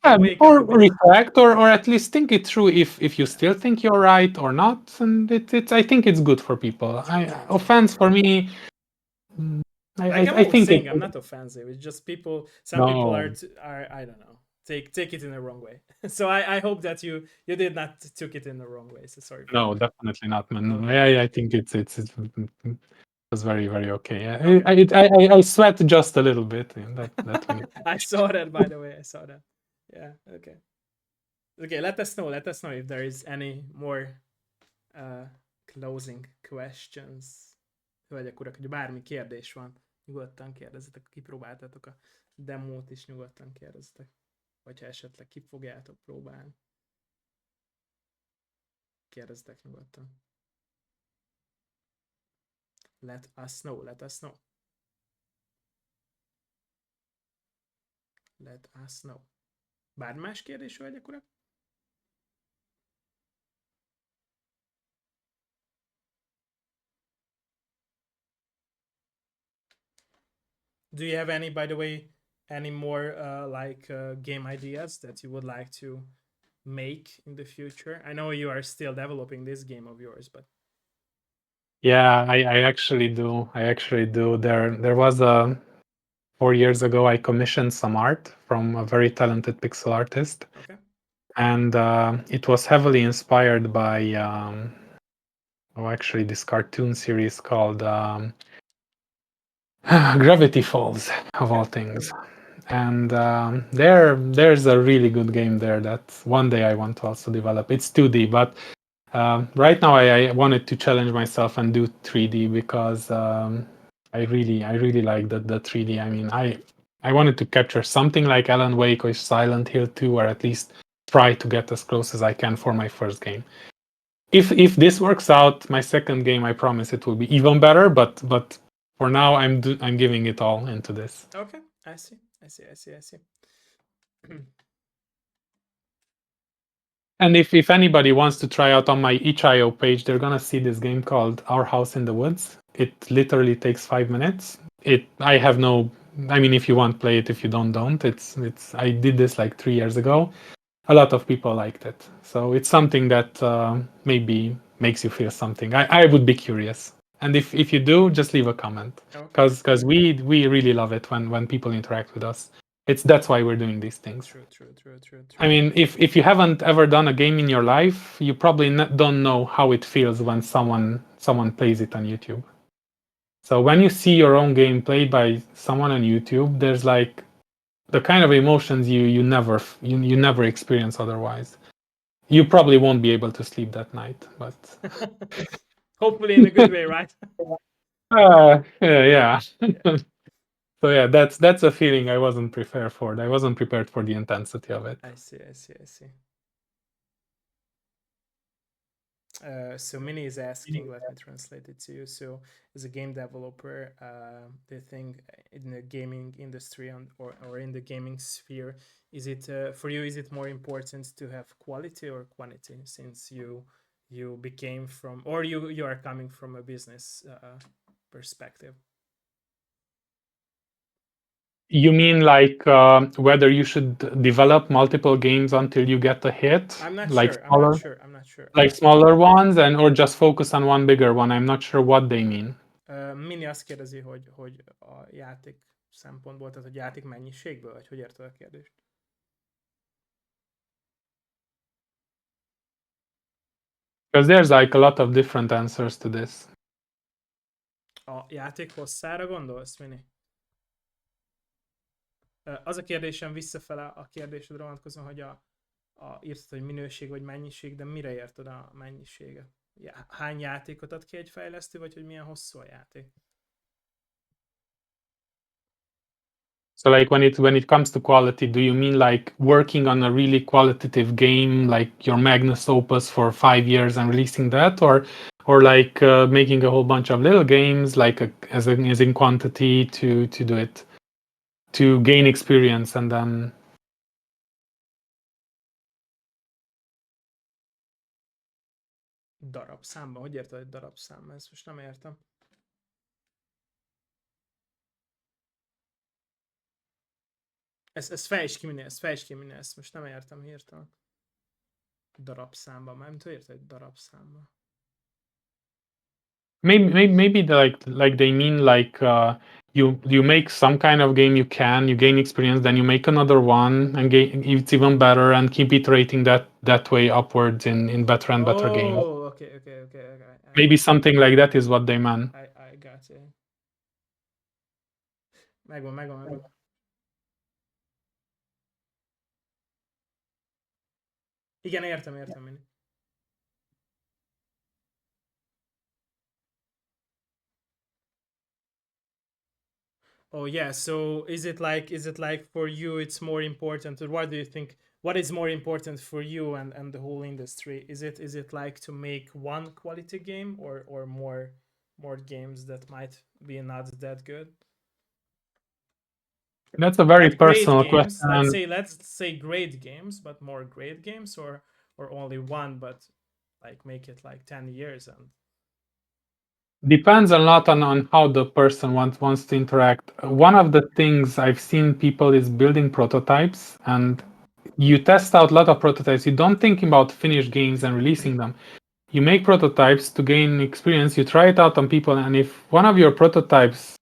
You wake up or a bit. reflect or at least think it through if you still Yes, think you're right or not. And it's I think it's good for people. true, I true, true. offense for me, mm, Like I'm I always think it saying, I'm not offensive. It's just people. Some people no. are I don't know. Take it in the wrong way. So I hope that you did not took it in the wrong way. So sorry for No, that. definitely not, man. Okay. Yeah, I think it's was very, very okay. Yeah, Okay. I sweat just a little bit. Yeah, that we need. I saw that, by the way. I saw that. Yeah. Okay. Okay. Let us know. Let us know if there is any more uh, closing questions. Hölgyek, urak, hogy bármi kérdés van, nyugodtan kérdezzetek. Kipróbáltatok a demót is, nyugodtan kérdezzetek. Vagy ha esetleg ki fogjátok próbálni, kérdezzetek nyugodtan. Let us know, let us know. Let us know. Bármi más kérdés, hölgyek, urak? Do you have any, by the way, any more game ideas that you would like to make in the future? I know you are still developing this game of yours, but Yeah, I actually do. I actually do. There was a 4 years ago. I commissioned some art from a very talented pixel artist, okay. and it was heavily inspired by actually this cartoon series called Gravity Falls of Okay. all things. And there's a really good game there that one day I want to also develop. It's 2D, but right now I wanted to challenge myself and do 3D because I really like the 3D. I mean, I wanted to capture something like Alan Wake or Silent Hill 2, or at least try to get as close as I can for my first game. If this works out, my second game, I promise it will be even better. But for now, I'm giving it all into this. Okay. I see. I see. I see. I see. And if anybody wants to try out on my itch.io page, they're gonna see this game called Our House in the Woods. It literally takes 5 minutes. I have no. I mean, if you want, play it. If you don't. It's. I did this like 3 years ago. A lot of people liked it, so it's something that maybe makes you feel something. I would be curious. And if you do, just leave a comment, Okay. because we really love it when people interact with us. That's why we're doing these things. True, true, true, true, I true. mean, if you haven't ever done a game in your life, you probably don't know how it feels when someone plays it on YouTube. So when you see your own game played by someone on YouTube, there's like the kind of emotions you never experience otherwise. You probably won't be able to sleep that night, but Hopefully in a good way, right? yeah. Yeah. So yeah, that's a feeling I wasn't prepared for. I wasn't prepared for the intensity of it. I see, I see, I see. So Mini is asking, let me translate it to you. So as a game developer, do you think in the gaming industry or in the gaming sphere, is it for you, is it more important to have quality or quantity, since you became from, or you are coming from a business perspective? You mean like whether you should develop multiple games until you get a hit, I'm not like sure. I'm not smaller, sure. I'm not sure. like smaller ones, and or just focus on one bigger one? I'm not sure what they mean. Mini azt kérdezi, hogy a játék szempontból, tehát a játék mennyiségből, vagy hogy érted a kérdést? Because there's like a lot of different answers to this. A játék hosszára gondolsz, Mini? Az a kérdésem visszafele a kérdésedre vonatkozóan, hogy írtad, hogy minőség vagy mennyiség, de mire érted a mennyiséget? Hány játékot ad ki egy fejlesztő, vagy hogy milyen hosszú a játék? So like when it comes to quality, do you mean like working on a really qualitative game, like your Magnus Opus for 5 years and releasing that, or like making a whole bunch of little games, like as in quantity to do it, to gain experience and then. Darabszámban? Hogy érted, hogy darabszámban? Ezt most nem értem. Ez fejtsd ki minél, ezt most nem értem hirtelen. Darabszámban, nem tudom, érted, hogy darabszámban. Maybe like they mean like you make some kind of game, you gain experience, then you make another one and it's even better and keep iterating that way upwards in better and better games. Oh, okay. Maybe something like that is what they meant. I got you. Megvan. Igen, értem, Mini. Oh yeah, so is it like for you it's more important, or what do you think, what is more important for you and the whole industry? Is it like to make one quality game, or more games that might be not that good? That's a very Not great personal games, question. let's say great games, but more great games, or only one, but like make it like 10 years and Depends a lot on how the person wants to interact. One of the things I've seen people is building prototypes, and you test out a lot of prototypes. You don't think about finished games and releasing them. You make prototypes to gain experience. You try it out on people, and if one of your prototypes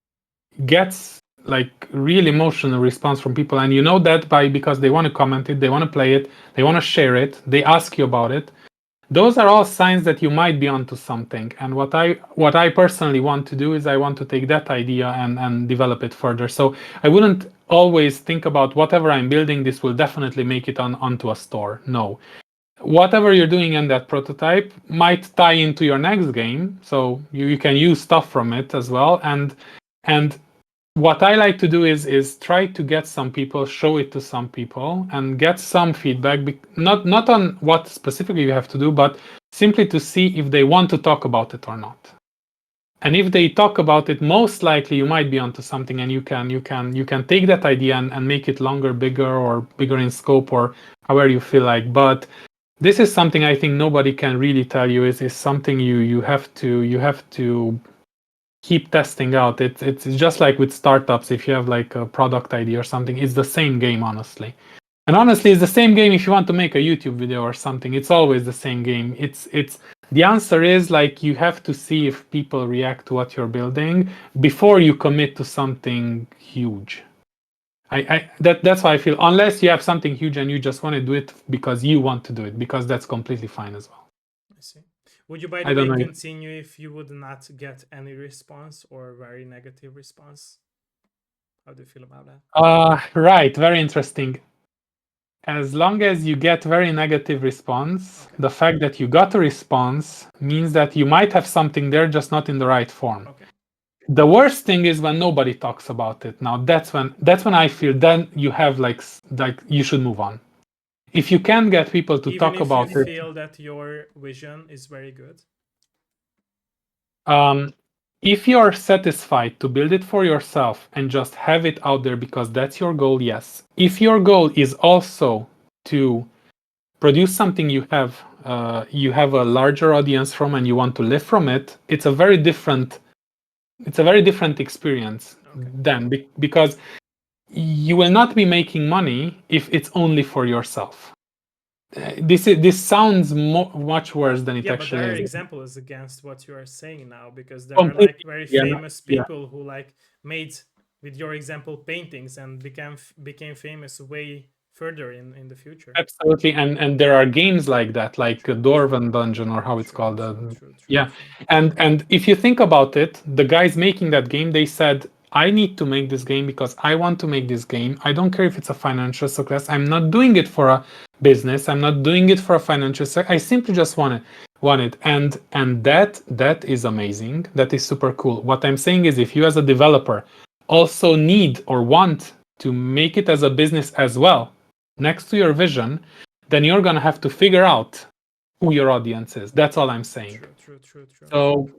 gets like real emotional response from people, and you know that because they want to comment it, they want to play it, they want to share it, they ask you about it, those are all signs that you might be onto something. And what I personally want to do is I want to take that idea and develop it further. So I wouldn't always think about whatever I'm building, this will definitely make it onto a store. No. Whatever you're doing in that prototype might tie into your next game, so you can use stuff from it as well. And what I like to do is try to get some people, show it to some people, and get some feedback. Not on what specifically you have to do, but simply to see if they want to talk about it or not. And if they talk about it, most likely you might be onto something, and you can take that idea and make it longer, bigger, or bigger in scope, or however you feel like. But this is something I think nobody can really tell you. Is something you have to keep testing out. It's just like with startups. If you have like a product idea or something, it's the same game, honestly. And honestly, it's the same game if you want to make a YouTube video or something. It's always the same game. It's The answer is like you have to see if people react to what you're building before you commit to something huge. That's why I feel unless you have something huge and you just want to do it because you want to do it, because that's completely fine as well. I see. Would you, by the I don't way, know. continue if you would not get any response or very negative response? How do you feel about that? Right, very interesting. As long as you get very negative response, Okay. the fact that you got a response means that you might have something there, just not in the right form. Okay. The worst thing is when nobody talks about it. Now that's when I feel then you have like you should move on. If you can get people to Even talk if you about it, feel that your vision is very good. if you're satisfied to build it for yourself and just have it out there because that's your goal, yes. If your goal is also to produce something you have a larger audience from and you want to live from it, it's a very different experience Okay. then because you will not be making money if it's only for yourself. This sounds much worse than it Yeah, but actually their is. example is against what you are saying now, because there are like Completely. very Yeah, famous yeah, people who like made, with your example, paintings and became famous way further in the future. absolutely. And there are games like that, like True, Dwarven Dungeon or how it's true, called. true, true, true, Yeah, true. and if you think about it, the guys making that game, they said, I need to make this game because I want to make this game. I don't care if it's a financial success. I'm not doing it for a business. I'm not doing it for a financial success. I simply just want it. And that is amazing. That is super cool. What I'm saying is if you as a developer also need or want to make it as a business as well, next to your vision, then you're gonna have to figure out who your audience is. That's all I'm saying. True, true, true, true. So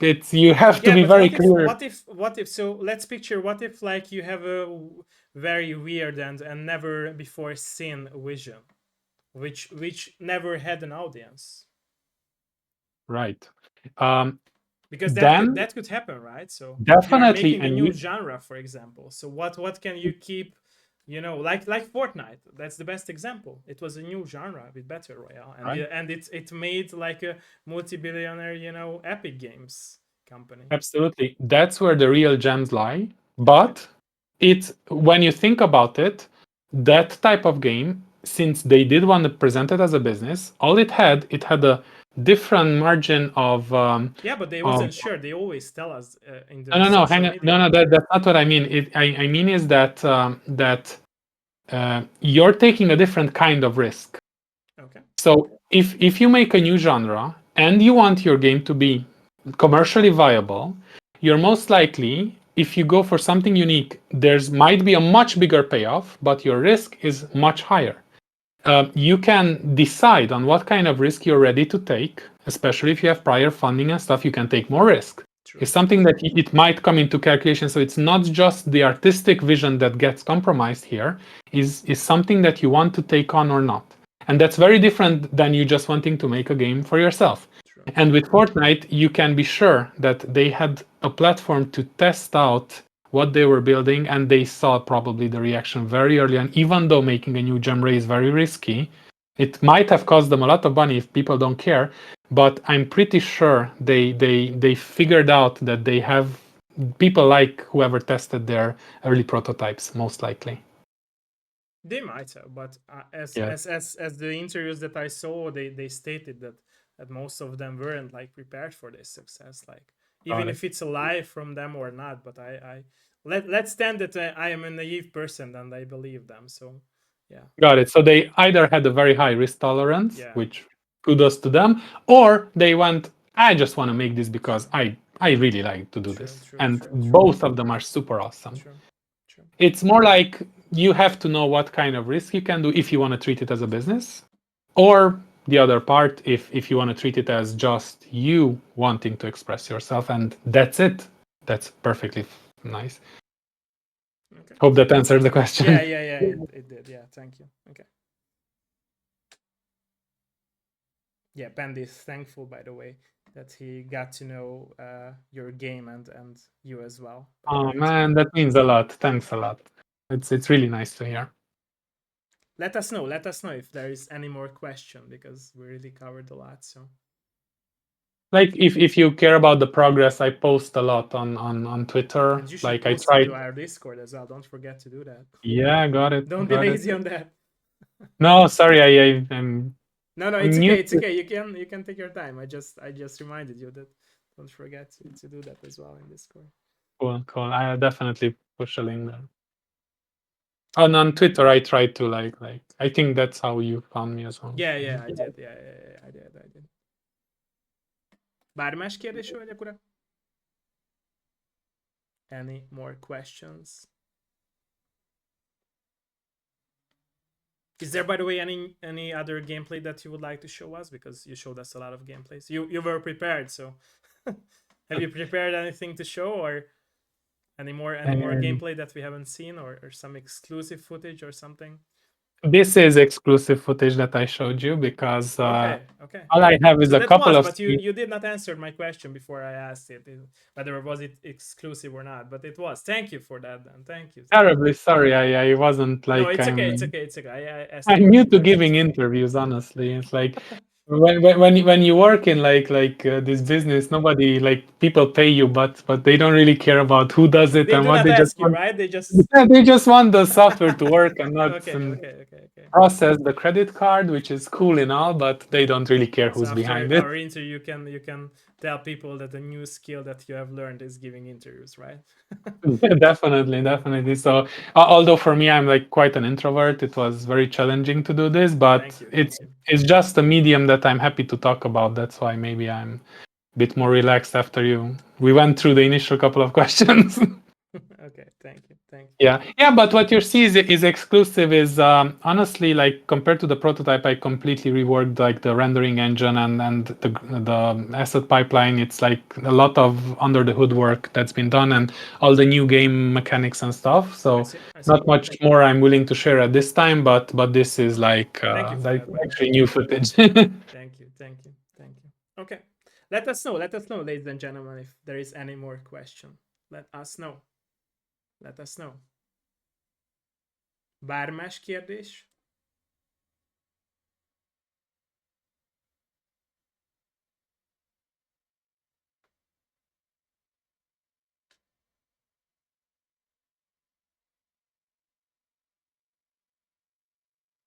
it's you have to Yeah, be but very clear. what if, so let's picture, what if like you have a very weird and never before seen vision, which never had an audience? Right. Because Then that could happen, right? So you are definitely, making a and new you genre, for example. So what can you keep, like Fortnite? That's the best example. It was a new genre with battle royale, and right, it made like a multi-billionaire, Epic Games company. absolutely. That's where the real gems lie. But it's when you think about it, that type of game, since they did want to present it as a business, all it had a different margin Yeah, but they of wasn't sure. They always tell us in no, the no, no, social hang on. No, media. no, that's not what I mean. I mean is that you're taking a different kind of risk. Okay. So if you make a new genre and you want your game to be commercially viable, you're most likely, if you go for something unique, there's might be a much bigger payoff, but your risk is much higher. You can decide on what kind of risk you're ready to take, especially if you have prior funding and stuff. You can take more risk. True. It's something that it might come into calculation. So it's not just the artistic vision that gets compromised here. Is something that you want to take on or not, and that's very different than you just wanting to make a game for yourself. True. And with Fortnite, you can be sure that they had a platform to test out what they were building, and they saw probably the reaction very early. And even though making a new gem ray is very risky, it might have cost them a lot of money if people don't care. But I'm pretty sure they figured out that they have people like whoever tested their early prototypes, most likely. They might have, but as Yeah, as as as the interviews that I saw, they stated that most of them weren't like prepared for this success. Like got even it. if it's a lie from them or not, but let's stand that I am a naive person and I believe them. So yeah, Got it. So they either had a very high risk tolerance, yeah, which kudos to them, or they went, I just want to make this because true, I really like to do true, this. true, And true, true, both of them are super awesome. true, true. It's more like you have to know what kind of risk you can do if you want to treat it as a business, or the other part, if you want to treat it as just you wanting to express yourself, and that's it. That's perfectly nice. Okay. Hope that answers the Yeah, question. yeah, yeah. It did. Yeah, thank you. Okay. Yeah, Pandy is thankful, by the way, that he got to know your game and you as well. By the Oh way, so man, that means a lot. Thanks a lot. It's really nice to hear. let us know. Let us know if there is any more question because we really covered a lot. So Like if you care about the progress, I post a lot on Twitter. And you should Like I post it try. to our Discord as well. Don't forget to do that. Yeah, got it. Don't be Got it. lazy on that. No, sorry, I'm No, I'm it's new. okay. It's okay. You can take your time. I just reminded you that don't forget to do that as well in Discord. Cool, cool. I definitely push a link there. On Twitter, I try to like. I think that's how you found me as well. Yeah, I did. Yeah, I did. Bármi más kérdés, hölgyek, urak? Any more questions? Is there, by the way, any other gameplay that you would like to show us? Because you showed us a lot of gameplays. You were prepared, so have you prepared anything to show, or any more gameplay that we haven't seen, or some exclusive footage or something? This is exclusive footage that I showed you because Okay. all I have is So a that couple was, of. but you did not answer my question before I asked it, whether was it exclusive or not. But it was. Thank you for that, then. Thank you. Terribly sorry. I wasn't No, like it's okay. I'm. It's okay. It's okay. I asked I'm too new many to questions. giving interviews. Honestly, it's like when you work in this business, nobody like people pay you, but they don't really care about who does it They and do what not they just ask you, want. right? They just Yeah, they just want the software to work and not okay. process the credit card, which is cool and all, but they don't really care So who's after behind it. our interview, you can tell people that a new skill that you have learned is giving interviews, right? Yeah, definitely. So, although for me, I'm like quite an introvert, it was very challenging to do this, but Thank you. it's just a medium that I'm happy to talk about. That's why maybe I'm a bit more relaxed after we went through the initial couple of questions. Okay, thank you. Yeah, but what you see is exclusive is honestly like compared to the prototype, I completely reworked like the rendering engine and the asset pipeline. It's like a lot of under the hood work that's been done and all the new game mechanics and stuff. So I see. not much more I'm willing to share at this time, but this is Thank you for that, by the way. actually new footage. Thank you. Okay. Let us know, ladies and gentlemen, if there is any more question. Let us know. Bár más kérdés?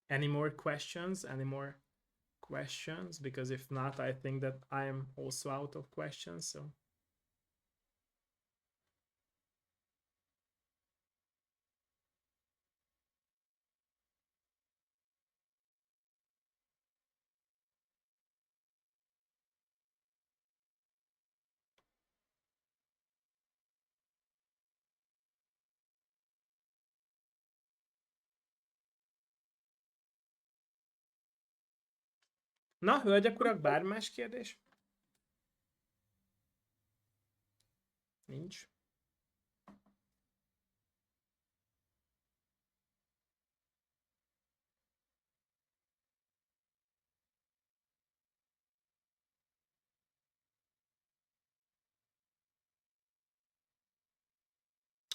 Any more questions? Because if not, I think that I am also out of questions. So na, hölgyek, urak, bár más kérdés? Nincs.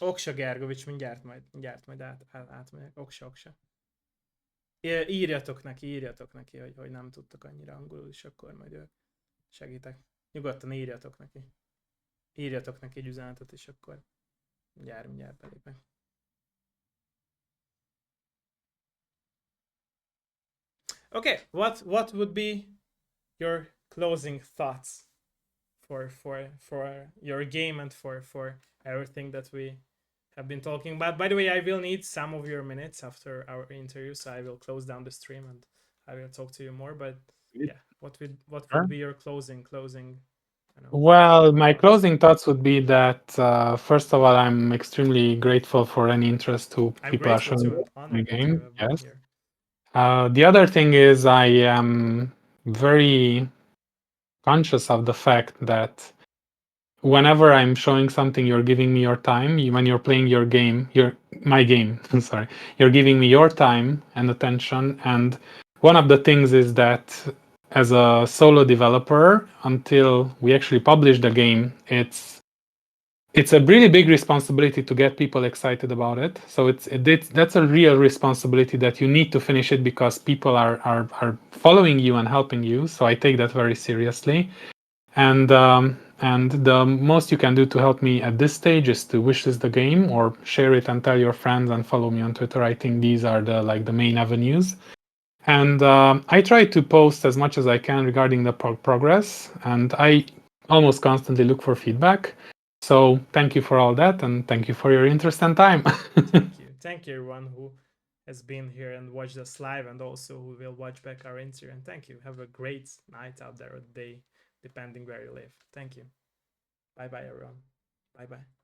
Oksa Gergovics, mindjárt majd átmegyek. Oksa. Írjatok neki, hogy nem tudtok annyira angolul, és akkor majd segítek. Nyugodtan írjatok neki. Írjatok neki egy üzenetet, és akkor mindjárt belépek. Okay, what would be your closing thoughts for your game and for everything that we have been talking about? By the way, I will need some of your minutes after our interview, so I will close down the stream and I will talk to you more. But yeah, what would be your closing? Well, my closing thoughts would be that first of all, I'm extremely grateful for any interest who I'm people are grateful showing too and in the honored that you game. have been Yes. here. The other thing is I am very conscious of the fact that whenever I'm showing something, you're giving me your time. When you're playing your game, my game. Sorry, you're giving me your time and attention. And one of the things is that as a solo developer, until we actually publish the game, it's a really big responsibility to get people excited about it. So that's a real responsibility that you need to finish it because people are following you and helping you. So I take that very seriously. And the most you can do to help me at this stage is to wishlist the game or share it and tell your friends and follow me on Twitter. I think these are the main avenues. And I try to post as much as I can regarding the progress, and I almost constantly look for feedback. So thank you for all that, and thank you for your interest and time. Thank you. Thank you, everyone who has been here and watched us live, and also who will watch back our interview. And thank you. Have a great night out there or day, depending where you live. Thank you. Bye bye, everyone. Bye bye.